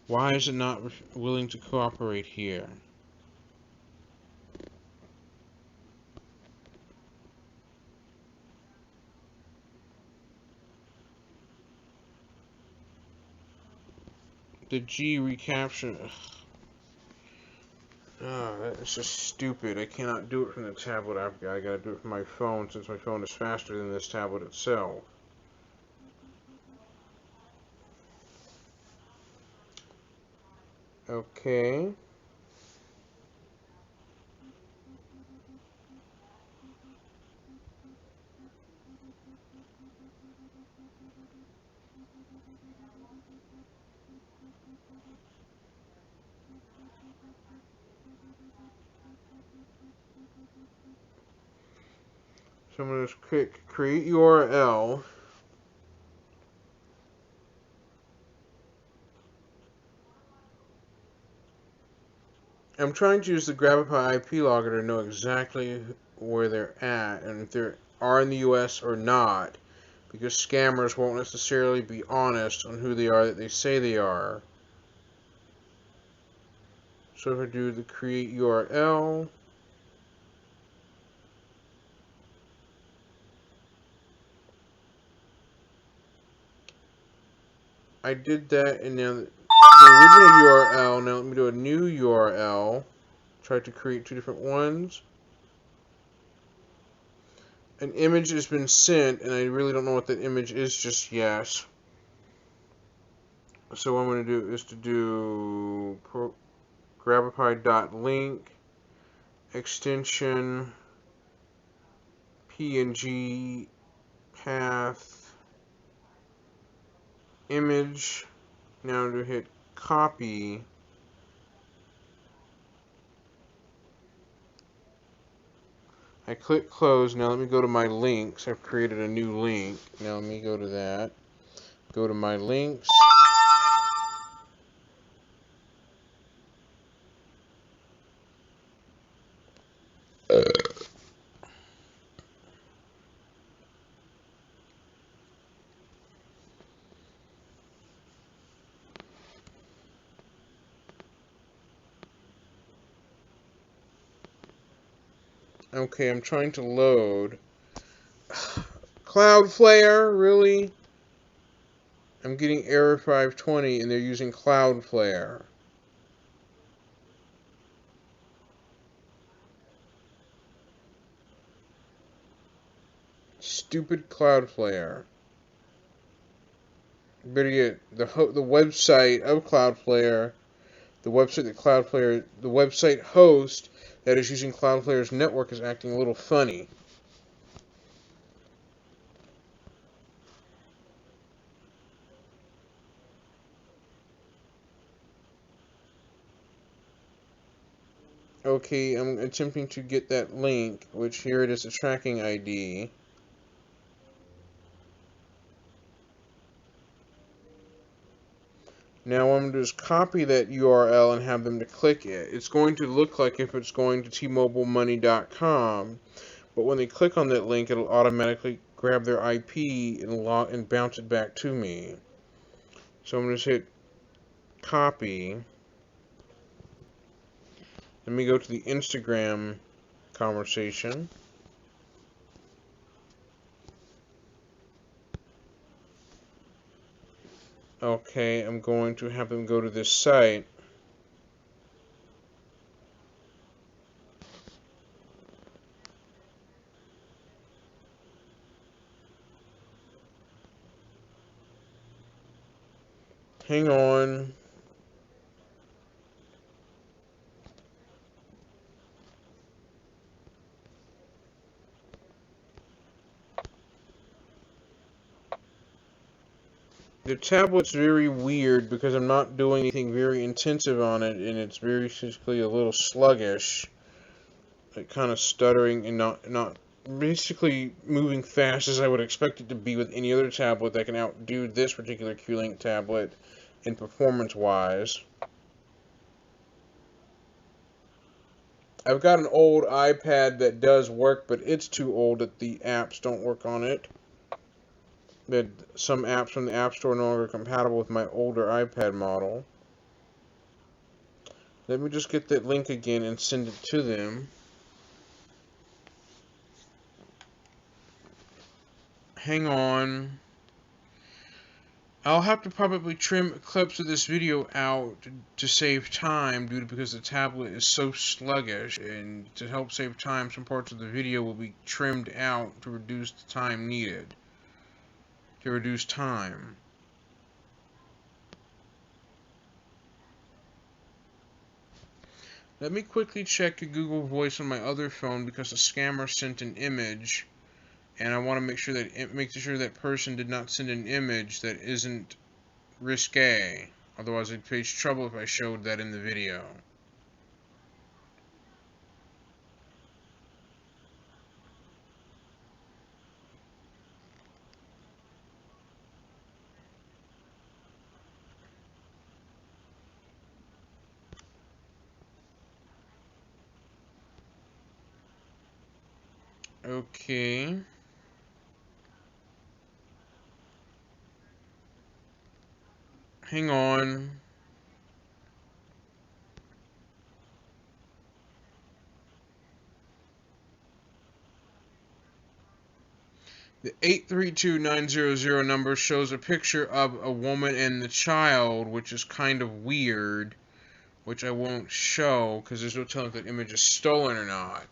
Why is it not willing to cooperate here? The G recapture. Oh, that's just stupid. I cannot do it from the tablet I've got. I gotta do it from my phone since my phone is faster than this tablet itself. Okay. So I'm going to click Create URL. I'm trying to use the Grabify IP logger to know exactly where they're at and if they are in the US or not, because scammers won't necessarily be honest on who they are that they say they are. So if I do the create URL, I did that, and now the original URL, now let me do a new URL, try to create two different ones. An image has been sent, and I really don't know what that image is just yet. So what I'm going to do is to do grabify.link extension PNG path image. Now to hit copy. I click close. Now let me go to my links. I've created a new link. Now let me go to that. Go to my links. Okay, I'm trying to load. Cloudflare, really? I'm getting error 520 and they're using Cloudflare. Stupid Cloudflare. Better yet, the website of Cloudflare, the website host that is using Cloudflare's network is acting a little funny. Okay, I'm attempting to get that link, which here it is, a tracking ID. Now what I'm going to do is copy that URL and have them to click it. It's going to look like if it's going to tmobilemoney.com, but when they click on that link, it'll automatically grab their IP and bounce it back to me. So I'm going to hit copy. Let me go to the Instagram conversation. Okay, I'm going to have them go to this site. Hang on. The tablet's very weird because I'm not doing anything very intensive on it, and it's basically a little sluggish, like kind of stuttering and not basically moving fast as I would expect it to be with any other tablet that can outdo this particular Q-Link tablet in performance-wise. I've got an old iPad that does work, but it's too old that the apps don't work on it. That some apps from the App Store are no longer compatible with my older iPad model. Let me just get that link again and send it to them. Hang on. I'll have to probably trim clips of this video out to save time because the tablet is so sluggish, and to help save time, some parts of the video will be trimmed out to reduce the time needed. To reduce time. Let me quickly check Google Voice on my other phone because a scammer sent an image, and I want to make sure that person did not send an image that isn't risque. Otherwise, I'd face trouble if I showed that in the video. Okay. Hang on. The 832900 number shows a picture of a woman and the child, which is kind of weird, which I won't show because there's no telling if that image is stolen or not.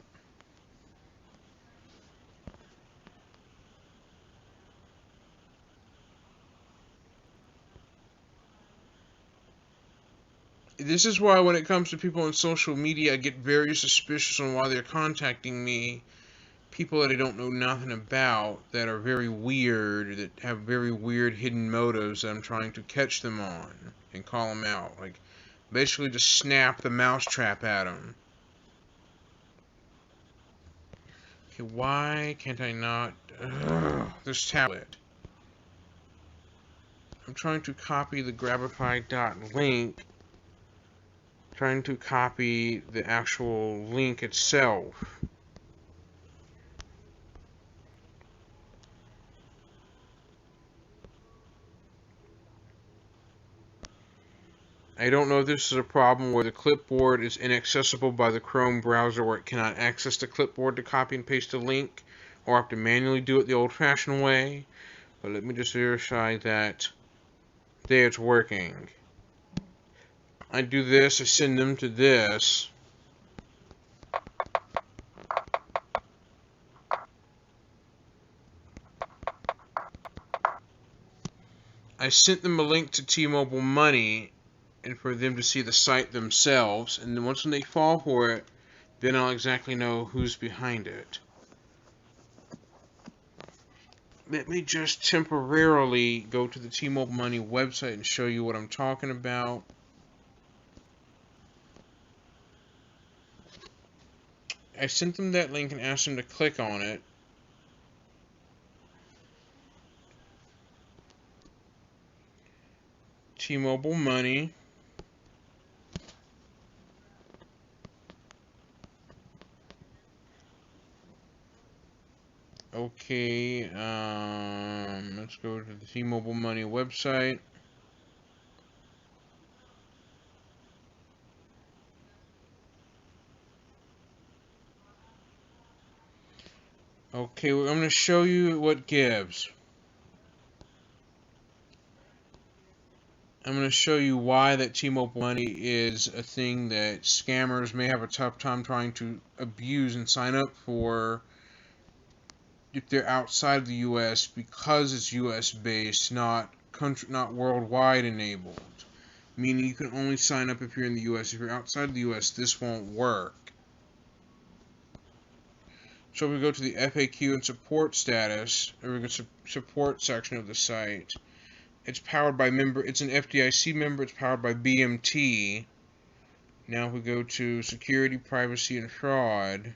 This is why when it comes to people on social media, I get very suspicious on why they're contacting me. People that I don't know nothing about, that are very weird, that have very weird hidden motives that I'm trying to catch them on and call them out. Like, basically just snap the mousetrap at them. Okay, why can't I not... this tablet. I'm trying to copy the Grabify.link. Trying to copy the actual link itself. I don't know if this is a problem where the clipboard is inaccessible by the Chrome browser, where it cannot access the clipboard to copy and paste a link, or I have to manually do it the old-fashioned way. But let me just verify that there it's working. I do this, I send them to this. I sent them a link to T-Mobile Money, and for them to see the site themselves, and then once they fall for it, then I'll exactly know who's behind it. Let me just temporarily go to the T-Mobile Money website and show you what I'm talking about. I sent them that link and asked them to click on it. T-Mobile Money. Okay, let's go to the T-Mobile Money website. Okay, I'm going to show you what gives. I'm going to show you why that T-Mobile Money is a thing that scammers may have a tough time trying to abuse and sign up for if they're outside of the U.S. because it's U.S. based, not worldwide enabled. Meaning you can only sign up if you're in the U.S. If you're outside of the U.S., this won't work. So we go to the FAQ and support status, or we go to support section of the site. It's powered by it's an FDIC member, it's powered by BMT. Now we go to security, privacy, and fraud.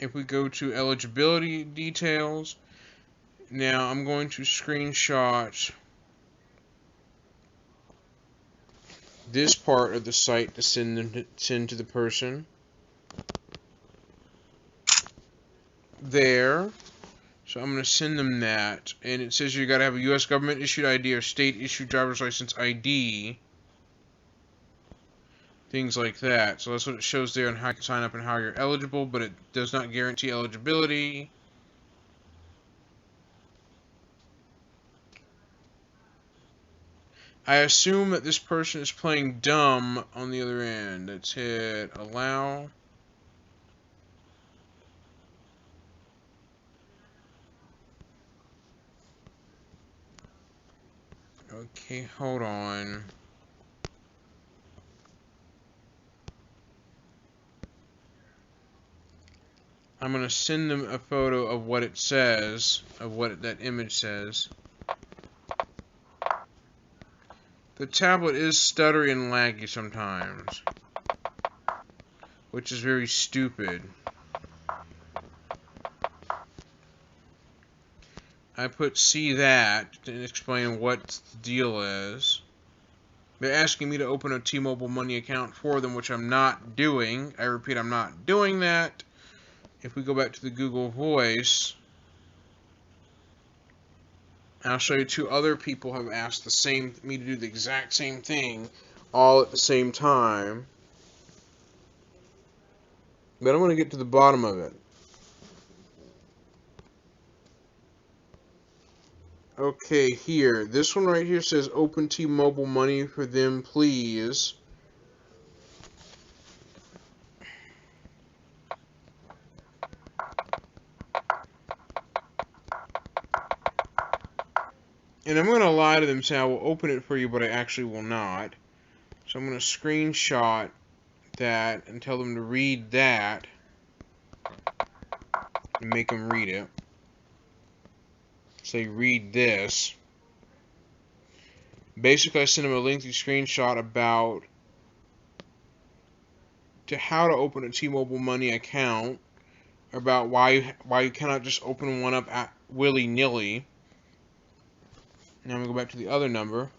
If we go to eligibility details, now I'm going to screenshot this part of the site to send to the person. There. So I'm going to send them that. And it says you got to have a U.S. government issued ID or state issued driver's license ID. Things like that. So that's what it shows there on how you can sign up and how you're eligible, but it does not guarantee eligibility. I assume that this person is playing dumb on the other end. Let's hit allow. Okay, hold on. I'm going to send them a photo of what it says, of what that image says. The tablet is stuttery and laggy sometimes, which is very stupid. I put see that to explain what the deal is. They're asking me to open a T-Mobile Money account for them, which I'm not doing. I repeat, I'm not doing that. If we go back to the Google Voice, I'll show you two other people have asked me to do the exact same thing, all at the same time. But I'm going to get to the bottom of it. Okay, here. This one right here says open T-Mobile Money for them, please. And I'm going to lie to them and say I will open it for you, but I actually will not. So I'm going to screenshot that and tell them to read that and make them read it. Say read this. Basically, I sent them a lengthy screenshot about how to open a T-Mobile Money account, about why you cannot just open one up willy-nilly. Now I'm going to go back to the other number.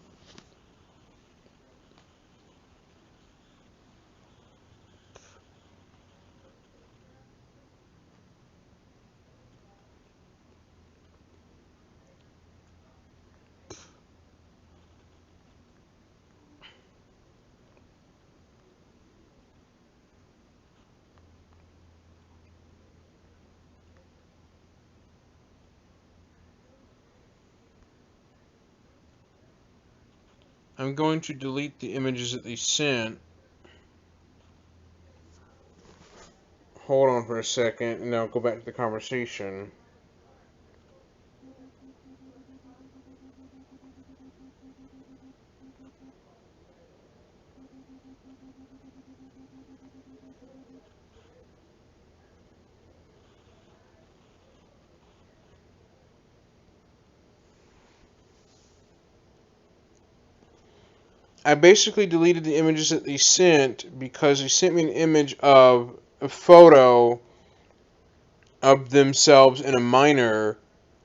I'm going to delete the images that they sent. Hold on for a second, and I'll go back to the conversation. I basically deleted the images that they sent because they sent me an image of a photo of themselves in a minor,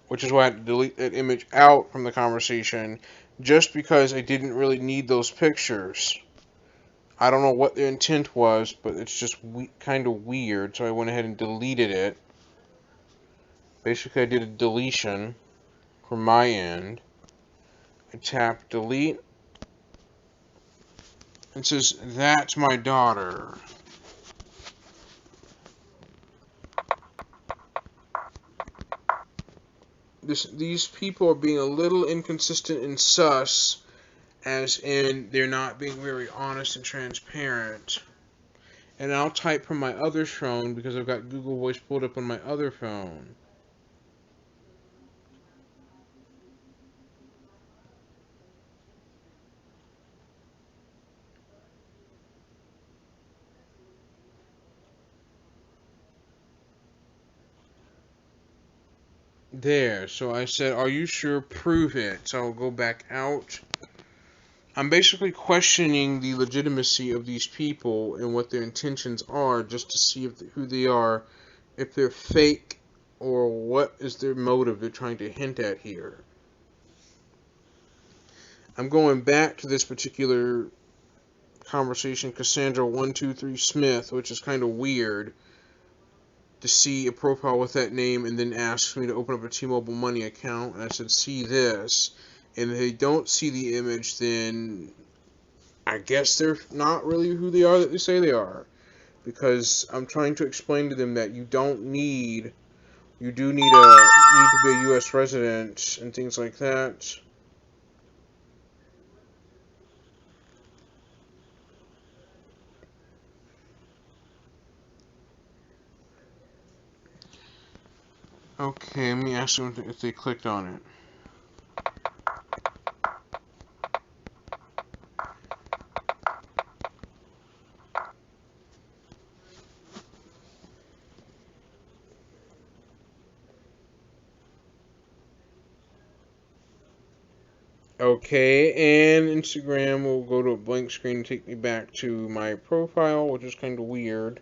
which is why I had to delete that image out from the conversation, just because I didn't really need those pictures. I don't know what their intent was, but it's just kind of weird, so I went ahead and deleted it. Basically, I did a deletion from my end. I tap delete. It says, that's my daughter. These people are being a little inconsistent and sus, as in they're not being very honest and transparent. And I'll type from my other phone because I've got Google Voice pulled up on my other phone. There, so I said, are you sure? Prove it. So I'll go back out. I'm basically questioning the legitimacy of these people and what their intentions are, just to see who they are, if they're fake, or what is their motive they're trying to hint at here. I'm going back to this particular conversation, Cassandra123 Smith, which is kind of weird to see a profile with that name and then asks me to open up a T-Mobile Money account, and I said, see this. And if they don't see the image, then I guess they're not really who they are that they say they are. Because I'm trying to explain to them that you do need to be a U.S. resident and things like that. Okay, let me ask them if they clicked on it. Okay, and Instagram will go to a blank screen and take me back to my profile, which is kind of weird.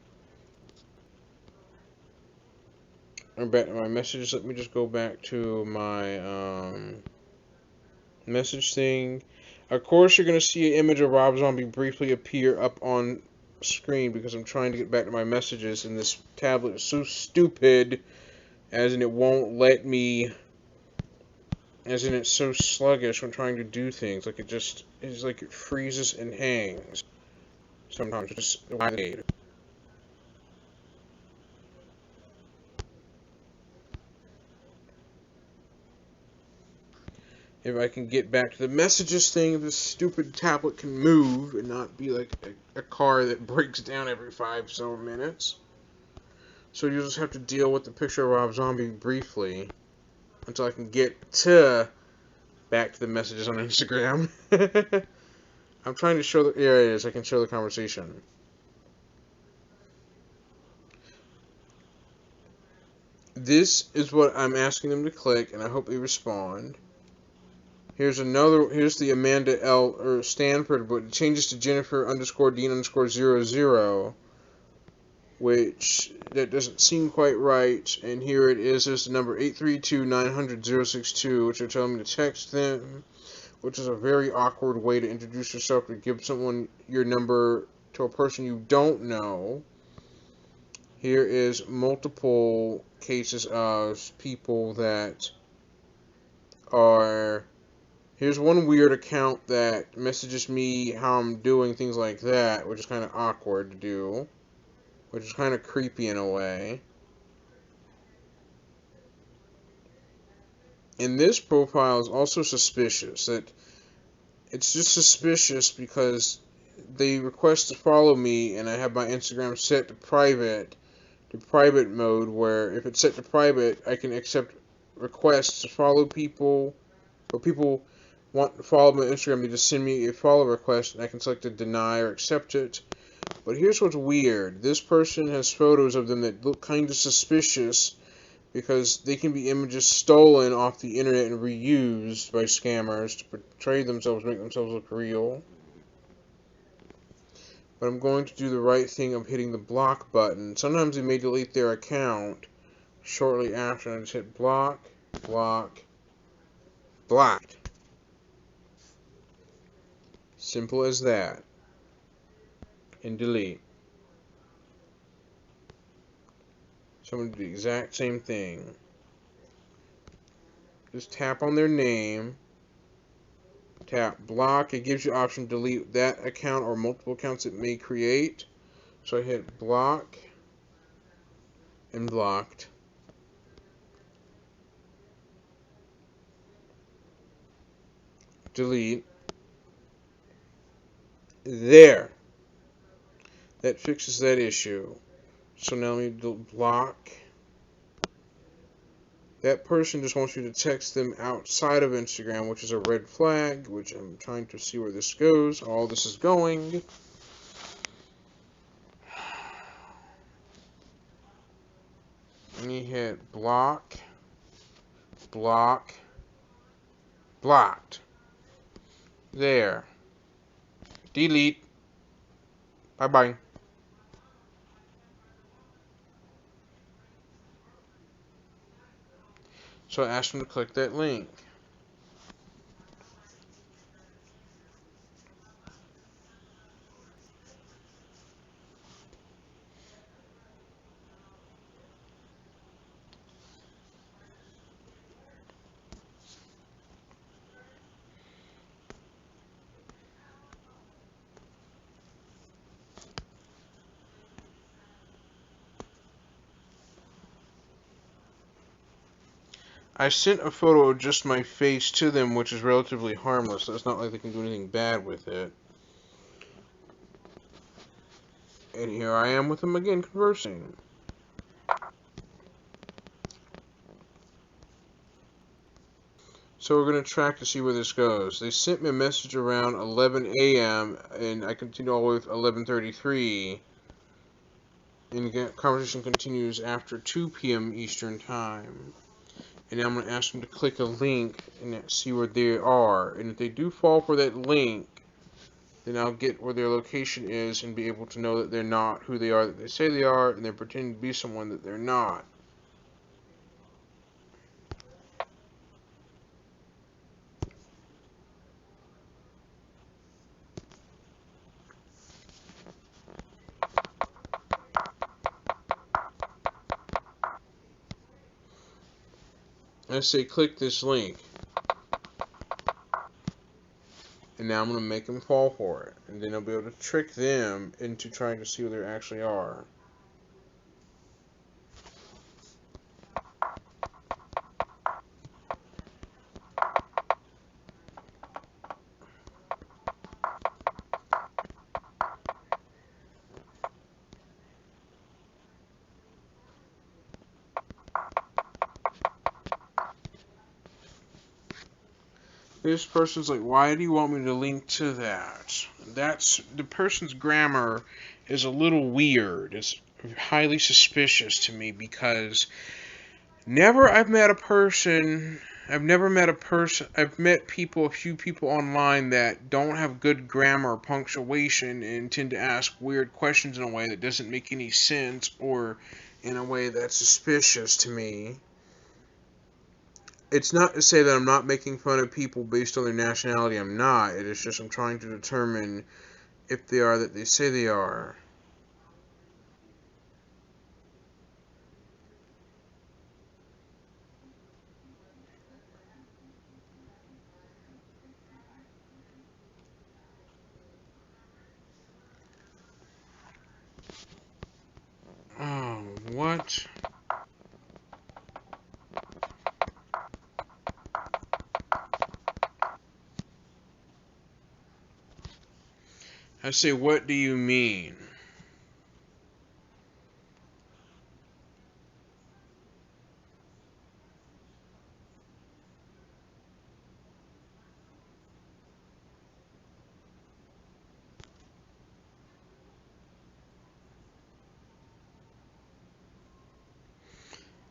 I'm back to my messages. Let me just go back to my message thing. Of course, you're going to see an image of Rob Zombie briefly appear up on screen because I'm trying to get back to my messages, and this tablet is so stupid, as in it won't let me, as in it's so sluggish when trying to do things. Like it's like it freezes and hangs sometimes. Just why. If I can get back to the messages thing, if this stupid tablet can move and not be like a car that breaks down every 5 so minutes. So you'll just have to deal with the picture of Rob Zombie briefly until I can get back to the messages on Instagram. I'm trying to show there it is. I can show the conversation. This is what I'm asking them to click, and I hope they respond. Here's the Amanda L. or Stanford, but it changes to Jennifer_Dean_00, which that doesn't seem quite right. And here it is. There's the number 832-900-062, which are telling me to text them, which is a very awkward way to introduce yourself, to give someone your number to a person you don't know. Here is multiple cases of people that are... Here's one weird account that messages me how I'm doing, things like that, which is kind of awkward to do, which is kind of creepy in a way. And this profile is also suspicious. That it's just suspicious because they request to follow me, and I have my Instagram set to private mode, where if it's set to private, I can accept requests to follow people, or people want to follow my Instagram, they just send me a follow request, and I can select to deny or accept it. But here's what's weird. This person has photos of them that look kind of suspicious, because they can be images stolen off the internet and reused by scammers to portray themselves, make themselves look real. But I'm going to do the right thing of hitting the block button. Sometimes they may delete their account shortly after, and I just hit block, block, blocked. Simple as that. And delete. So I'm going to do the exact same thing. Just tap on their name. Tap block. It gives you option to delete that account or multiple accounts it may create. So I hit block and blocked. Delete. There. That fixes that issue. So now let me block. That person just wants you to text them outside of Instagram, which is a red flag, which I'm trying to see where this goes. All this is going. And you hit block, block, blocked. There. Delete. Bye-bye. So I asked them to click that link. I sent a photo of just my face to them, which is relatively harmless, so it's not like they can do anything bad with it. And here I am with them again, conversing. So we're going to track to see where this goes. They sent me a message around 11 a.m., and I continue all the way with 11:33. And the conversation continues after 2 p.m. Eastern Time. And now I'm going to ask them to click a link and see where they are. And if they do fall for that link, then I'll get where their location is and be able to know that they're not who they are that they say they are, and they're pretending to be someone that they're not. I say click this link. And now I'm going to make them fall for it. And then I'll be able to trick them into trying to see who they actually are. This person's like, why do you want me to link to that? That's the person's grammar is a little weird. It's highly suspicious to me because I've met a few people online that don't have good grammar or punctuation and tend to ask weird questions in a way that doesn't make any sense or in a way that's suspicious to me. It's not to say that I'm not making fun of people based on their nationality. I'm not. It is just I'm trying to determine if they are that they say they are. Oh, what? I say, what do you mean?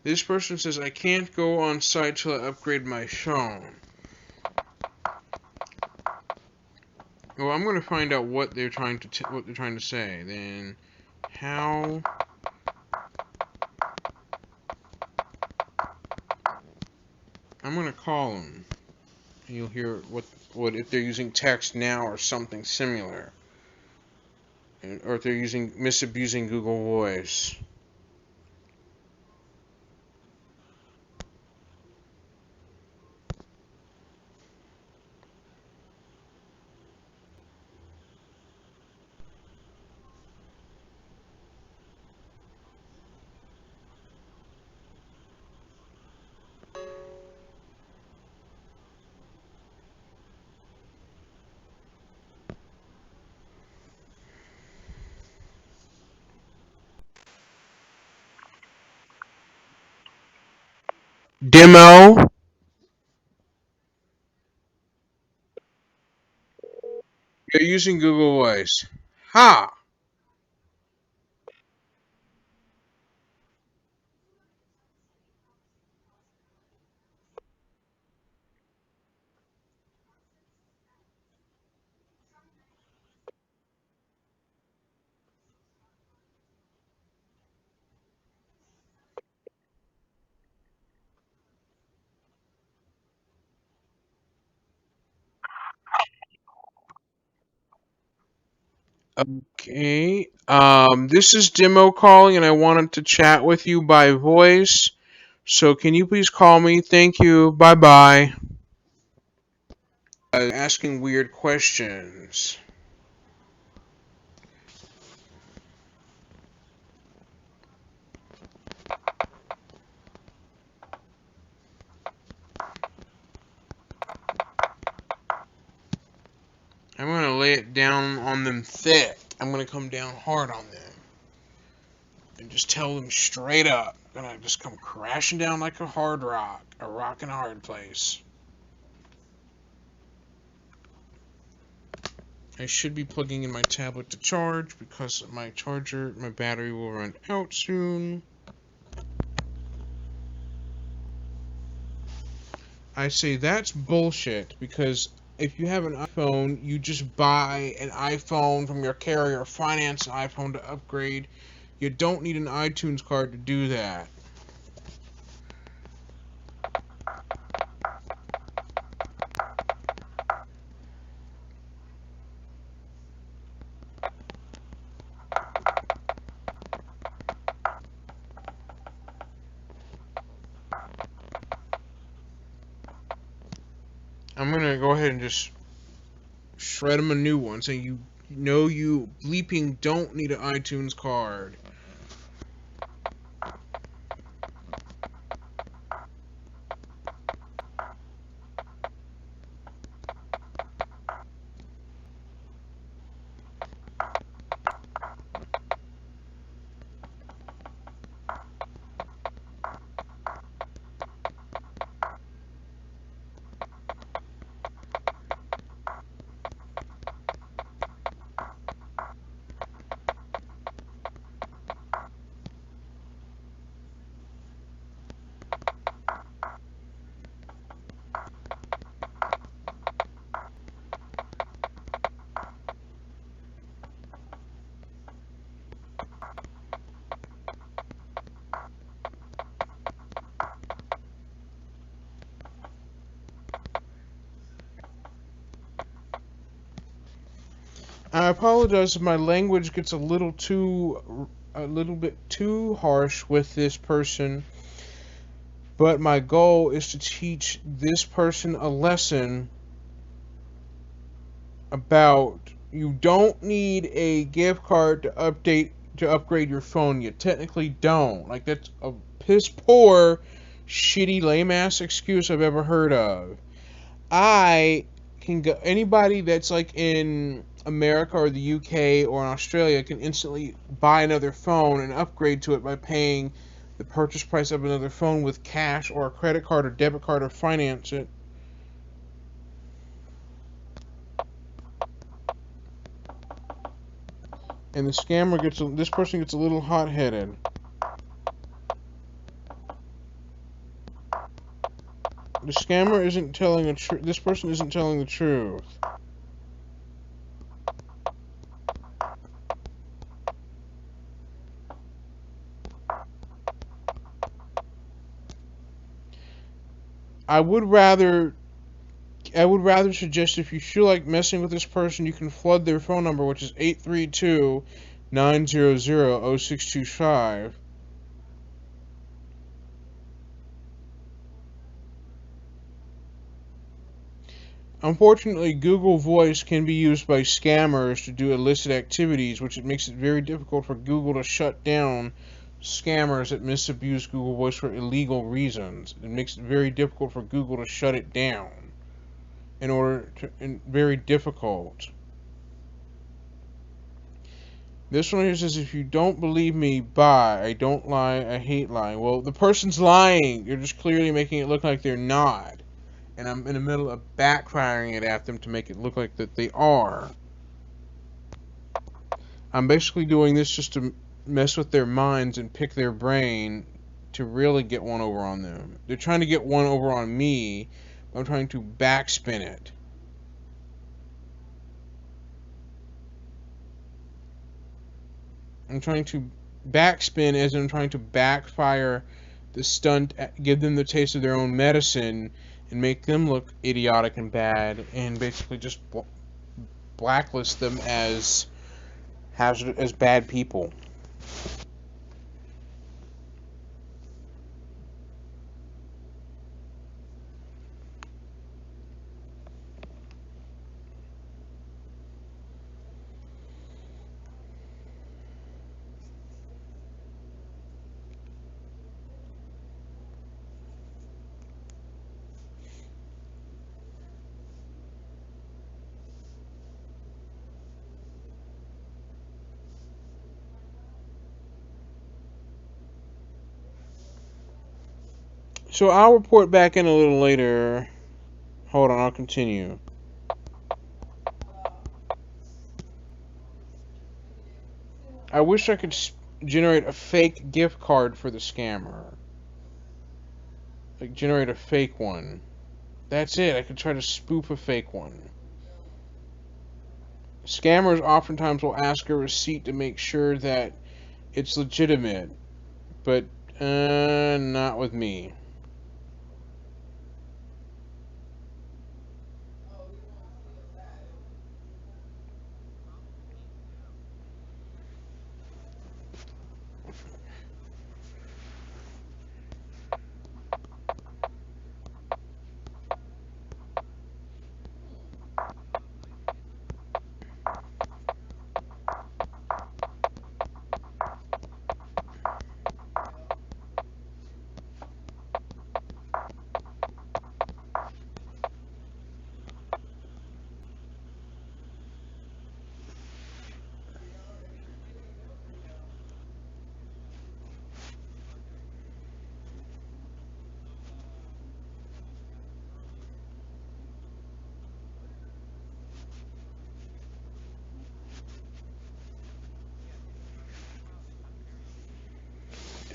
This person says, I can't go on site till I upgrade my phone. Well, I'm going to find out what they're trying to say. Then, how? I'm going to call them. And you'll hear what if they're using text now or something similar, or if they're misabusing Google Voice. Demo. You're using Google Voice. Ha! Okay. This is Demo calling, and I wanted to chat with you by voice. So can you please call me? Thank you. Bye bye. Asking weird questions. I'm gonna lay it down on them thick. I'm gonna come down hard on them. And just tell them straight up. I'm gonna just come crashing down like a rock in a hard place. I should be plugging in my tablet to charge because my battery will run out soon. I say that's bullshit because if you have an iPhone, you just buy an iPhone from your carrier, finance an iPhone to upgrade. You don't need an iTunes card to do that. gonna go ahead and just shred him a new one, saying you bleeping don't need an iTunes card. I apologize if my language gets a little bit too harsh with this person, but my goal is to teach this person a lesson about you don't need a gift card to upgrade your phone. You technically don't. Like, that's a piss poor, shitty, lame ass excuse I've ever heard of. I can go, anybody that's like in America or the UK or in Australia can instantly buy another phone and upgrade to it by paying the purchase price of another phone with cash or a credit card or debit card or finance it. And this person gets a little hot-headed. The scammer isn't telling the truth. This person isn't telling the truth. I would rather suggest if you feel like messing with this person, you can flood their phone number, which is 832-900-0625. Unfortunately, Google Voice can be used by scammers to do illicit activities, which makes it very difficult for Google to shut down scammers that misabuse Google Voice for illegal reasons. It makes it very difficult for Google to shut it down. Very difficult. This one here says, if you don't believe me, buy. I don't lie, I hate lying. Well, the person's lying. You're just clearly making it look like they're not. And I'm in the middle of backfiring it at them to make it look like that they are. I'm basically doing this just to mess with their minds and pick their brain to really get one over on them. They're trying to get one over on me. I'm trying to backspin it. I'm trying to backspin as I'm trying to backfire the stunt, give them the taste of their own medicine, and make them look idiotic and bad, and basically just blacklist them as bad people. So I'll report back in a little later. Hold on, I'll continue. I wish I could generate a fake gift card for the scammer. Like, generate a fake one. That's it. I could try to spoof a fake one. Scammers oftentimes will ask a receipt to make sure that it's legitimate. But, not with me.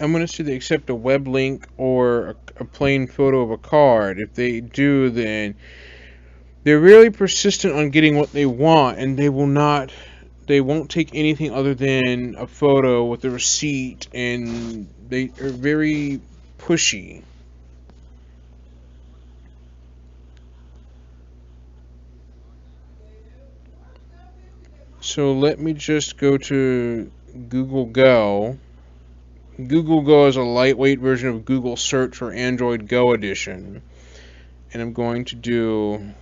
I'm going to say they accept a web link or a plain photo of a card. If they do, then they're really persistent on getting what they want, and they won't take anything other than a photo with a receipt, and they are very pushy. So let me just go to Google Go. Google Go is a lightweight version of Google Search for Android Go Edition. And I'm going to do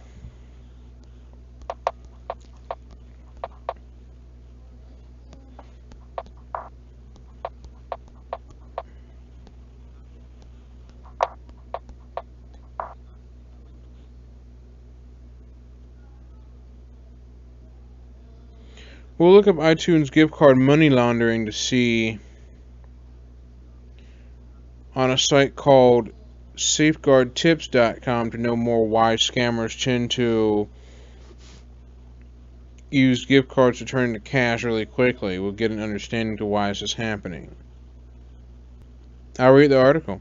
we'll look up iTunes gift card money laundering to see on a site called safeguardtips.com to know more why scammers tend to use gift cards to turn into cash really quickly. We'll get an understanding to why this is happening. I'll read the article.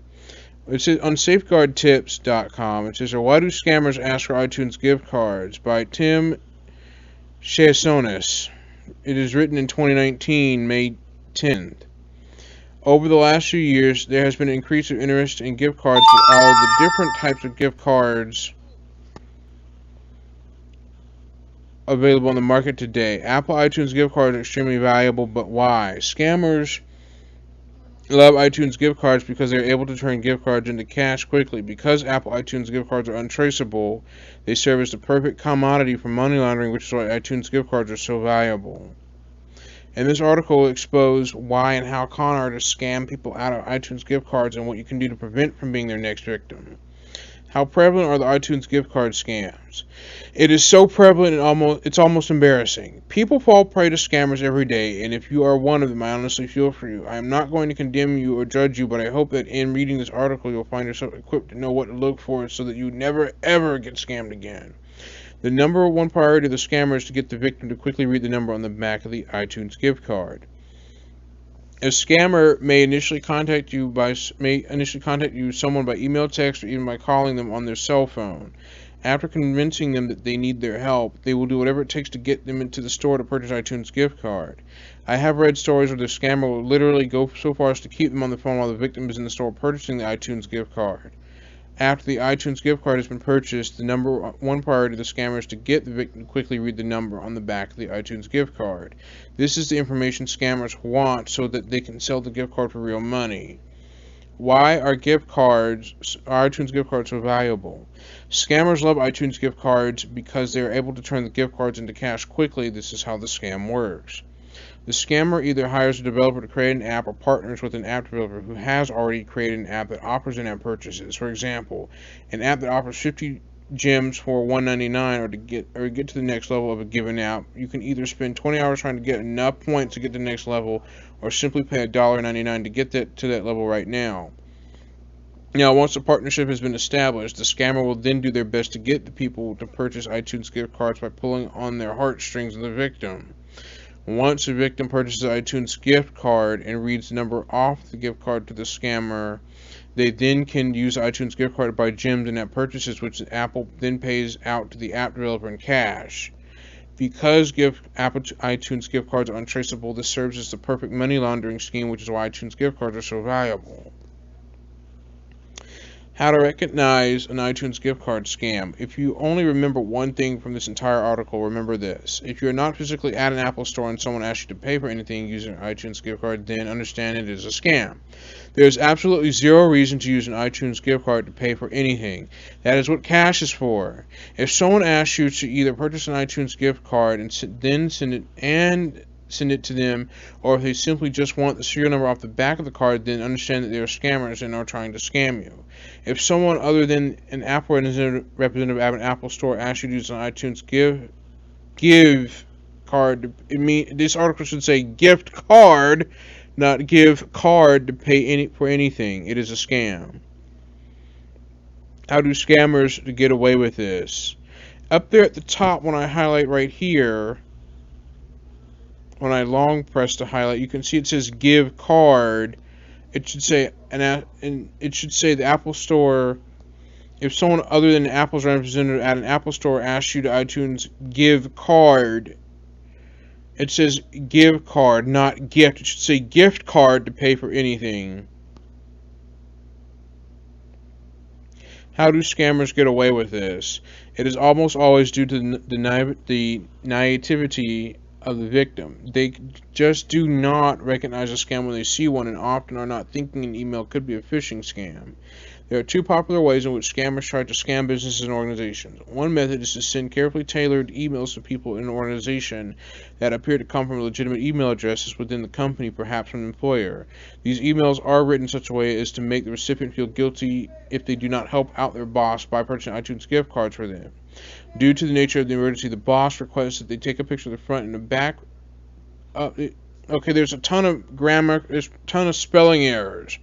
It says on safeguardtips.com, it says, why do scammers ask for iTunes gift cards? By Tim Chaisonis. It is written in 2019, May 10th. Over the last few years, there has been an increase of interest in gift cards with all the different types of gift cards available on the market today. Apple iTunes gift cards are extremely valuable, but why? Scammers love iTunes gift cards because they're able to turn gift cards into cash quickly. Because Apple iTunes gift cards are untraceable, they serve as the perfect commodity for money laundering, which is why iTunes gift cards are so valuable. And this article will expose why and how con artists scam people out of iTunes gift cards and what you can do to prevent from being their next victim. How prevalent are the iTunes gift card scams? It is so prevalent it's almost embarrassing. People fall prey to scammers every day, and if you are one of them, I honestly feel for you. I am not going to condemn you or judge you, but I hope that in reading this article you'll find yourself equipped to know what to look for so that you never ever get scammed again. The number one priority of the scammer is to get the victim to quickly read the number on the back of the iTunes gift card. A scammer may initially contact you someone by email, text, or even by calling them on their cell phone. After convincing them that they need their help, they will do whatever it takes to get them into the store to purchase iTunes gift card. I have read stories where the scammer will literally go so far as to keep them on the phone while the victim is in the store purchasing the iTunes gift card. After the iTunes gift card has been purchased, the number one priority of the scammer is to get the victim to quickly read the number on the back of the iTunes gift card. This is the information scammers want so that they can sell the gift card for real money. Why are iTunes gift cards so valuable? Scammers love iTunes gift cards because they are able to turn the gift cards into cash quickly. This is how the scam works. The scammer either hires a developer to create an app or partners with an app developer who has already created an app that offers in-app purchases. For example, an app that offers 50 gems for $1.99 or to get to the next level of a given app. You can either spend 20 hours trying to get enough points to get to the next level or simply pay $1.99 to get to that level right now. Now, once the partnership has been established, the scammer will then do their best to get the people to purchase iTunes gift cards by pulling on their heartstrings of the victim. Once the victim purchases an iTunes gift card and reads the number off the gift card to the scammer, they then can use the iTunes gift card to buy gems and app purchases, which Apple then pays out to the app developer in cash. Because Apple iTunes gift cards are untraceable, this serves as the perfect money laundering scheme, which is why iTunes gift cards are so valuable. How to recognize an iTunes gift card scam. If you only remember one thing from this entire article, remember this. If you're not physically at an Apple store and someone asks you to pay for anything using an iTunes gift card, then understand it is a scam. There's absolutely zero reason to use an iTunes gift card to pay for anything. That is what cash is for. If someone asks you to either purchase an iTunes gift card and then send it to them, or if they simply just want the serial number off the back of the card, then understand that they are scammers and are trying to scam you. If someone other than an Apple representative at an Apple store asks you to use an iTunes gift card, this article should say gift card, not give card to pay for anything. It is a scam. How do scammers get away with this? Up there at the top, when I highlight right here, when I long press to highlight, you can see it says give card, It should say and it should say the Apple Store. If someone other than Apple's representative at an Apple Store asks you to iTunes give card, it says give card, not gift. It should say gift card to pay for anything. How do scammers get away with this? It is almost always due to the naivety of the victim. They just do not recognize a scam when they see one, and often are not thinking an email could be a phishing scam. There are two popular ways in which scammers try to scam businesses and organizations. One method is to send carefully tailored emails to people in an organization that appear to come from legitimate email addresses within the company, perhaps from an employer. These emails are written in such a way as to make the recipient feel guilty if they do not help out their boss by purchasing iTunes gift cards for them. Due to the nature of the emergency, the boss requests that they take a picture of the front and the back. Okay, there's a ton of grammar, there's a ton of spelling errors.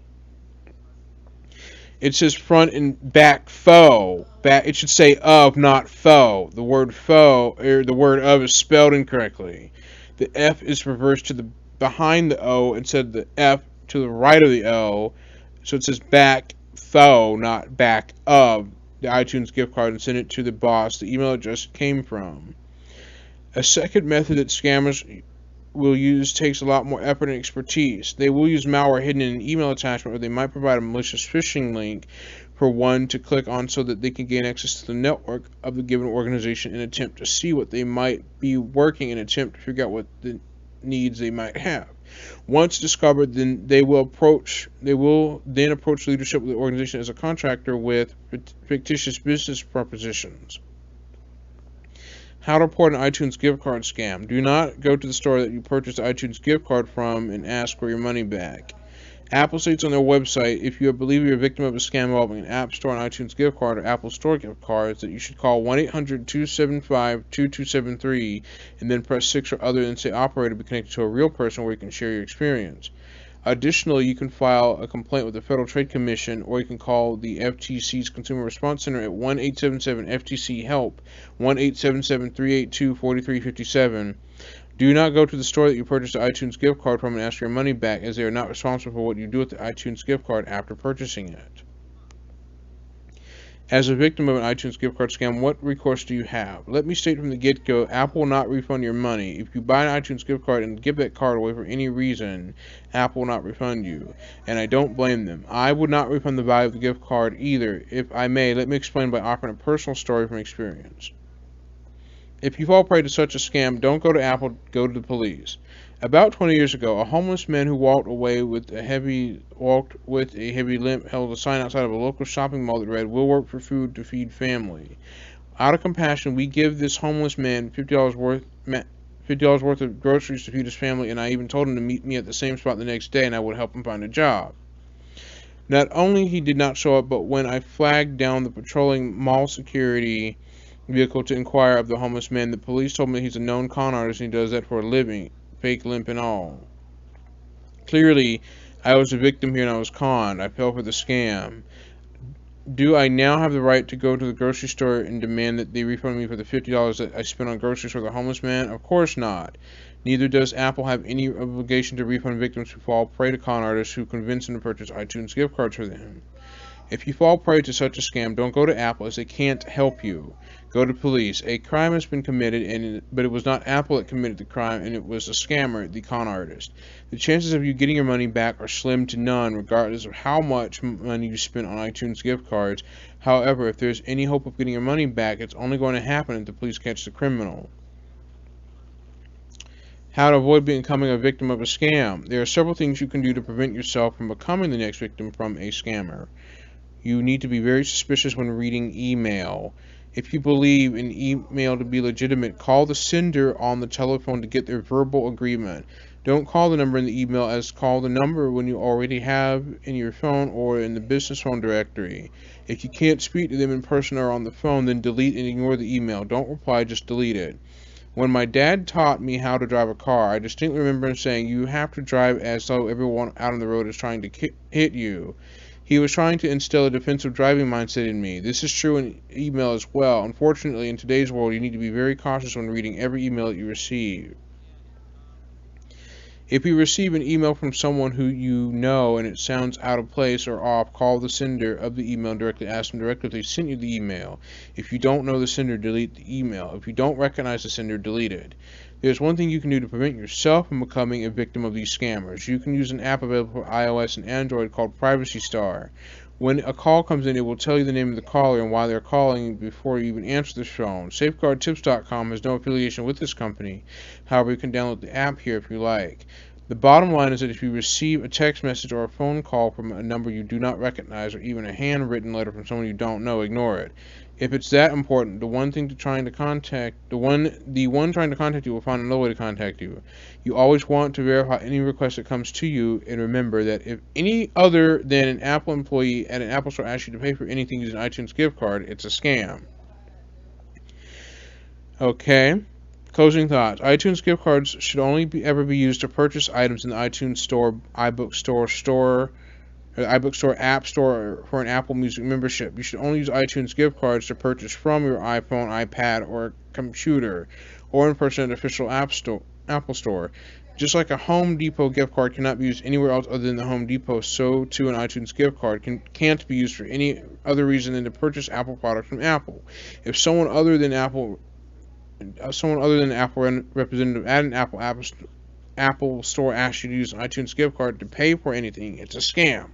It says front and back faux. It should say of, not faux. The word faux, or the word of, is spelled incorrectly. The F is reversed to the behind the O instead of the F to the right of the O. So it says back faux, not back of the iTunes gift card, and send it to the boss the email address came from. A second method that scammers will use takes a lot more effort and expertise. They will use malware hidden in an email attachment, or they might provide a malicious phishing link for one to click on so that they can gain access to the network of the given organization in an attempt to see what they might be working in an attempt to figure out what the needs they might have. Once discovered, then they will then approach leadership of the organization as a contractor with fictitious business propositions. How to report an iTunes gift card scam. Do not go to the store that you purchased the iTunes gift card from and ask for your money back. Apple states on their website, if you believe you're a victim of a scam involving an App Store and iTunes gift card or Apple Store gift cards, that you should call 1-800-275-2273 and then press 6 or other and say operator to be connected to a real person where you can share your experience. Additionally, you can file a complaint with the Federal Trade Commission, or you can call the FTC's Consumer Response Center at 1-877-FTC-HELP, 1-877-382-4357. Do not go to the store that you purchased the iTunes gift card from and ask for your money back, as they are not responsible for what you do with the iTunes gift card after purchasing it. As a victim of an iTunes gift card scam, what recourse do you have? Let me state from the get-go, Apple will not refund your money. If you buy an iTunes gift card and give that card away for any reason, Apple will not refund you, and I don't blame them. I would not refund the value of the gift card either. If I may, let me explain by offering a personal story from experience. If you fall prey to such a scam, don't go to Apple, go to the police. About 20 years ago, a homeless man who walked with a heavy limp held a sign outside of a local shopping mall that read, "We'll work for food to feed family." Out of compassion, we give this homeless man $50 worth of groceries to feed his family, and I even told him to meet me at the same spot the next day and I would help him find a job. Not only he did not show up, but when I flagged down the patrolling mall security vehicle to inquire of the homeless man, the police told me he's a known con artist and he does that for a living, fake limp and all. Clearly, I was a victim here and I was conned. I fell for the scam. Do I now have the right to go to the grocery store and demand that they refund me for the $50 that I spent on groceries for the homeless man? Of course not. Neither does Apple have any obligation to refund victims who fall prey to con artists who convince them to purchase iTunes gift cards for them. If you fall prey to such a scam, don't go to Apple, as they can't help you. Go to police. A crime has been committed, but it was not Apple that committed the crime, and it was a scammer, the con artist. The chances of you getting your money back are slim to none, regardless of how much money you spent on iTunes gift cards. However, if there's any hope of getting your money back, it's only going to happen if the police catch the criminal. How to avoid becoming a victim of a scam. There are several things you can do to prevent yourself from becoming the next victim from a scammer. You need to be very suspicious when reading email. If you believe an email to be legitimate, call the sender on the telephone to get their verbal agreement. Don't call the number in the email, as call the number when you already have in your phone or in the business phone directory. If you can't speak to them in person or on the phone, then delete and ignore the email. Don't reply, just delete it. When my dad taught me how to drive a car, I distinctly remember him saying, "You have to drive as though everyone out on the road is trying to hit you." He was trying to instill a defensive driving mindset in me. This is true in email as well. Unfortunately, in today's world, you need to be very cautious when reading every email that you receive. If you receive an email from someone who you know and it sounds out of place or off, call the sender of the email and directly ask them directly if they sent you the email. If you don't know the sender, delete the email. If you don't recognize the sender, delete it. There's one thing you can do to prevent yourself from becoming a victim of these scammers. You can use an app available for iOS and Android called Privacy Star. When a call comes in, it will tell you the name of the caller and why they're calling before you even answer the phone. SafeguardTips.com has no affiliation with this company. However, you can download the app here if you like. The bottom line is that if you receive a text message or a phone call from a number you do not recognize, or even a handwritten letter from someone you don't know, ignore it. If it's that important, the one trying to contact you will find another way to contact you. You always want to verify any request that comes to you, and remember that if any other than an Apple employee at an Apple store asks you to pay for anything using an iTunes gift card, it's a scam. Okay. Closing thoughts. iTunes gift cards should only ever be used to purchase items in the iTunes Store, iBook Store, iBook Store, App Store, for an Apple Music membership. You should only use iTunes gift cards to purchase from your iPhone, iPad, or computer, or in person at an official Apple Store. Just like a Home Depot gift card cannot be used anywhere else other than the Home Depot, so too an iTunes gift card can't be used for any other reason than to purchase Apple products from Apple. If someone other than Apple representative at an Apple store asks you to use an iTunes gift card to pay for anything, it's a scam.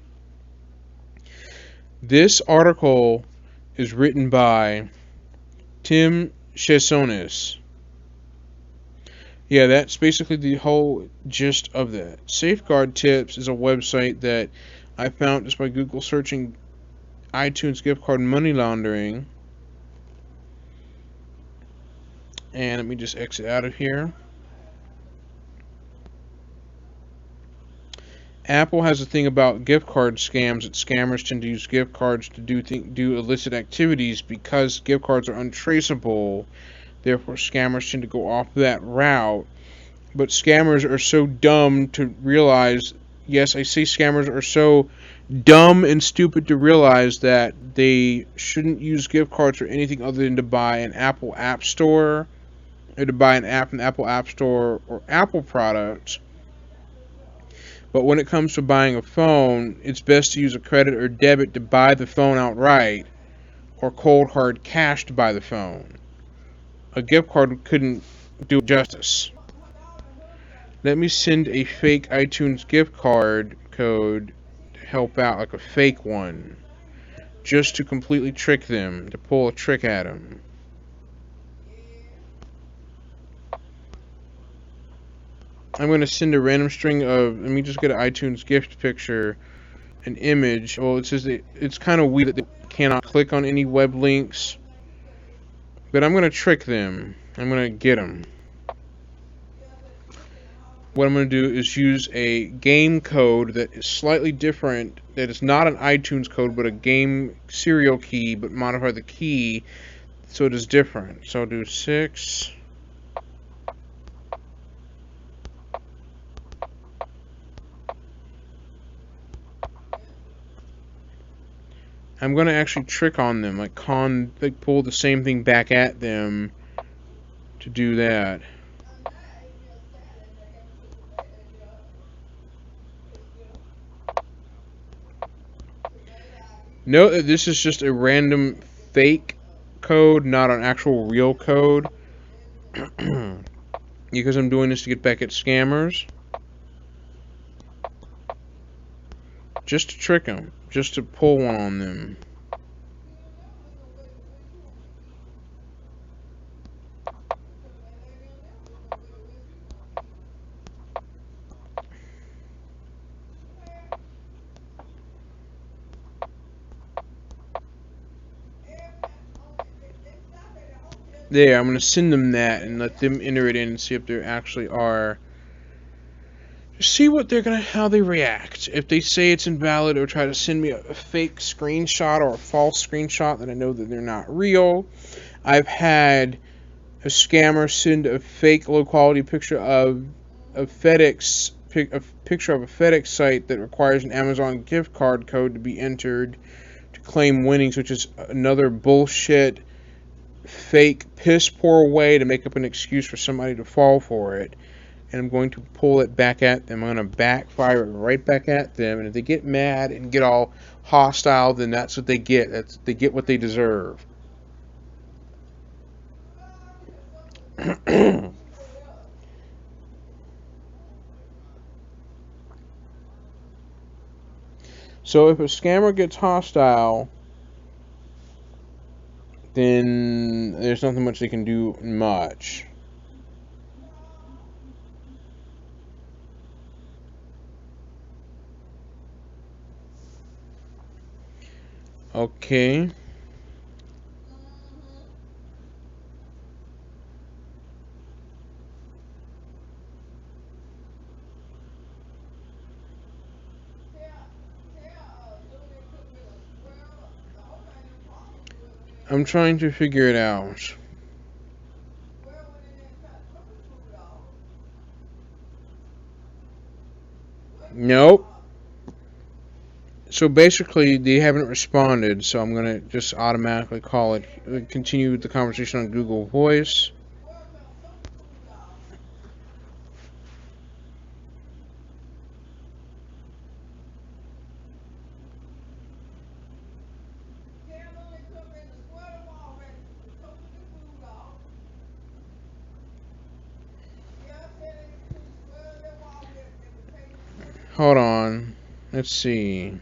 This article is written by Tim Chesonis. Yeah, that's basically the whole gist of that. Safeguard Tips is a website that I found just by Google searching iTunes gift card money laundering. And let me just exit out of here. Apple has a thing about gift card scams that scammers tend to use gift cards to do illicit activities because gift cards are untraceable. Therefore, scammers tend to go off that route. But scammers are so dumb to realize, yes, I say scammers are so dumb and stupid to realize that they shouldn't use gift cards for anything other than to buy an Apple App Store, or to buy an app from the Apple App Store or Apple products. But when it comes to buying a phone, it's best to use a credit or debit to buy the phone outright, or cold hard cash to buy the phone. A gift card couldn't do it justice. Let me send a fake iTunes gift card code to help out, like a fake one, just to completely trick them, to pull a trick at them. I'm going to send a random string of, let me just get an iTunes gift picture, an image. Well, it says it's kind of weird that they cannot click on any web links, but I'm going to trick them. I'm going to get them. What I'm going to do is use a game code that is slightly different, that is not an iTunes code, but a game serial key, but modify the key so it is different. So I'll do 6. I'm going to actually trick on them, like pull the same thing back at them to do that. Note that this is just a random fake code, not an actual real code. Because I'm doing this to get back at scammers. Just to trick them. Just to pull one on them. There, I'm going to send them that and let them enter it in and see if there actually are. Just see what how they react. If they say it's invalid or try to send me a fake screenshot or a false screenshot, then I know that they're not real. I've had a scammer send a fake low quality picture of a picture of a FedEx site that requires an Amazon gift card code to be entered to claim winnings, which is another bullshit, fake, piss poor way to make up an excuse for somebody to fall for it. and I'm going to pull it back at them. I'm going to backfire it right back at them, and if they get mad and get all hostile, then that's what they get. They get what they deserve. So if a scammer gets hostile, then there's nothing much they can do much. Okay. I'm trying to figure it out. Nope. So basically, they haven't responded, so I'm going to just automatically call it, continue the conversation on Google Voice. Hold on. Let's see.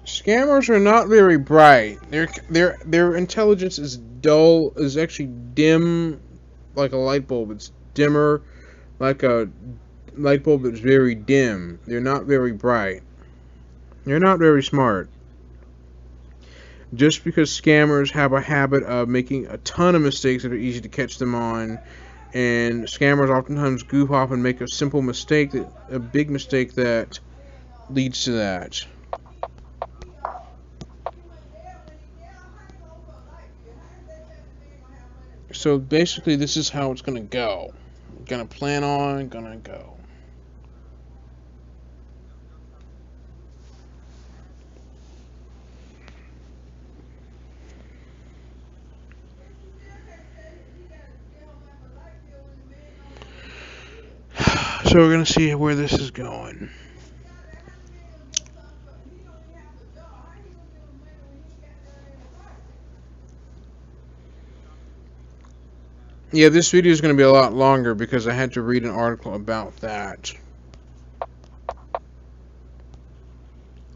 Scammers are not very bright. Their intelligence is dull, is actually dim like a light bulb. It's dimmer like a light bulb that's very dim. They're not very bright. They're not very smart. Just because scammers have a habit of making a ton of mistakes that are easy to catch them on, and scammers oftentimes goof off and make a simple mistake, a big mistake that leads to that. So basically, this is how it's gonna go. Gonna plan on, gonna go. So we're gonna see where this is going. Yeah, this video is going to be a lot longer because I had to read an article about that.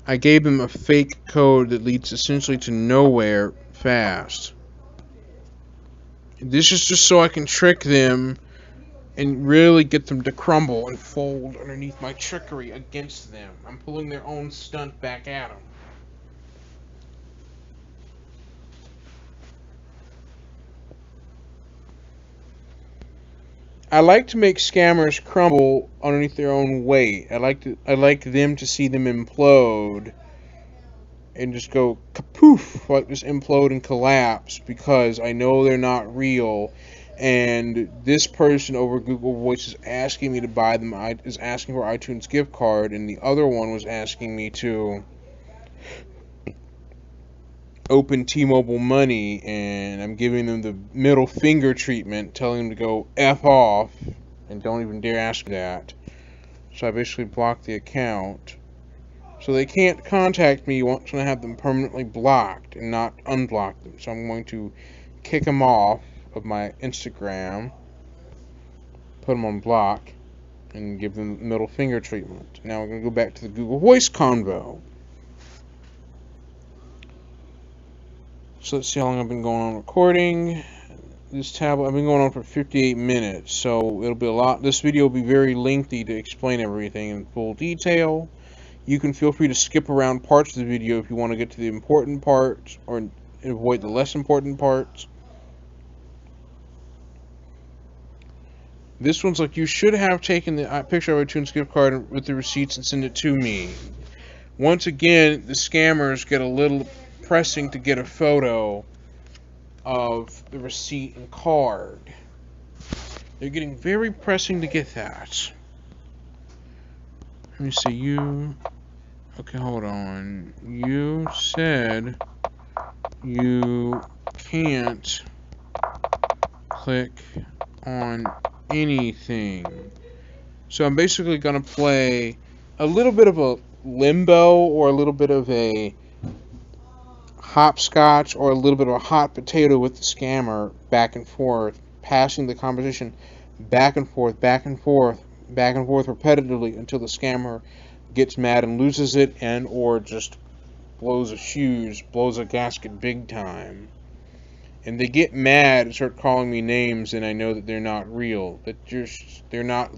I gave them a fake code that leads essentially to nowhere fast. This is just so I can trick them and really get them to crumble and fold underneath my trickery against them. I'm pulling their own stunt back at them. I like to make scammers crumble underneath their own weight. I like them to see them implode and just go kapoof, like just implode and collapse, because I know they're not real. And this person over Google Voice is asking me to buy them, is asking for iTunes gift card, and the other one was asking me to open T-Mobile Money, and I'm giving them the middle finger treatment, telling them to go F off, and don't even dare ask me that. So I basically blocked the account. So they can't contact me once I have them permanently blocked and not unblock them. So I'm going to kick them off of my Instagram, put them on block, and give them middle finger treatment. Now we're going to go back to the Google Voice convo. So let's see how long I've been going on recording. This tablet, I've been going on for 58 minutes, so it'll be a lot. This video will be very lengthy to explain everything in full detail. You can feel free to skip around parts of the video if you want to get to the important parts or avoid the less important parts. This one's like, you should have taken the picture of a iTunes gift card with the receipts and send it to me. Once again, the scammers get a little pressing to get a photo of the receipt and card. They're getting very pressing to get that. Let me see, you... Okay, hold on. You said you can't click on anything. So I'm basically going to play a little bit of a limbo or a little bit of a hopscotch or a little bit of a hot potato with the scammer back and forth, passing the conversation back and forth, back and forth, back and forth repetitively until the scammer gets mad and loses it, and or just blows a fuse, blows a gasket big time. And they get mad and start calling me names, and I know that they're not real, that they're not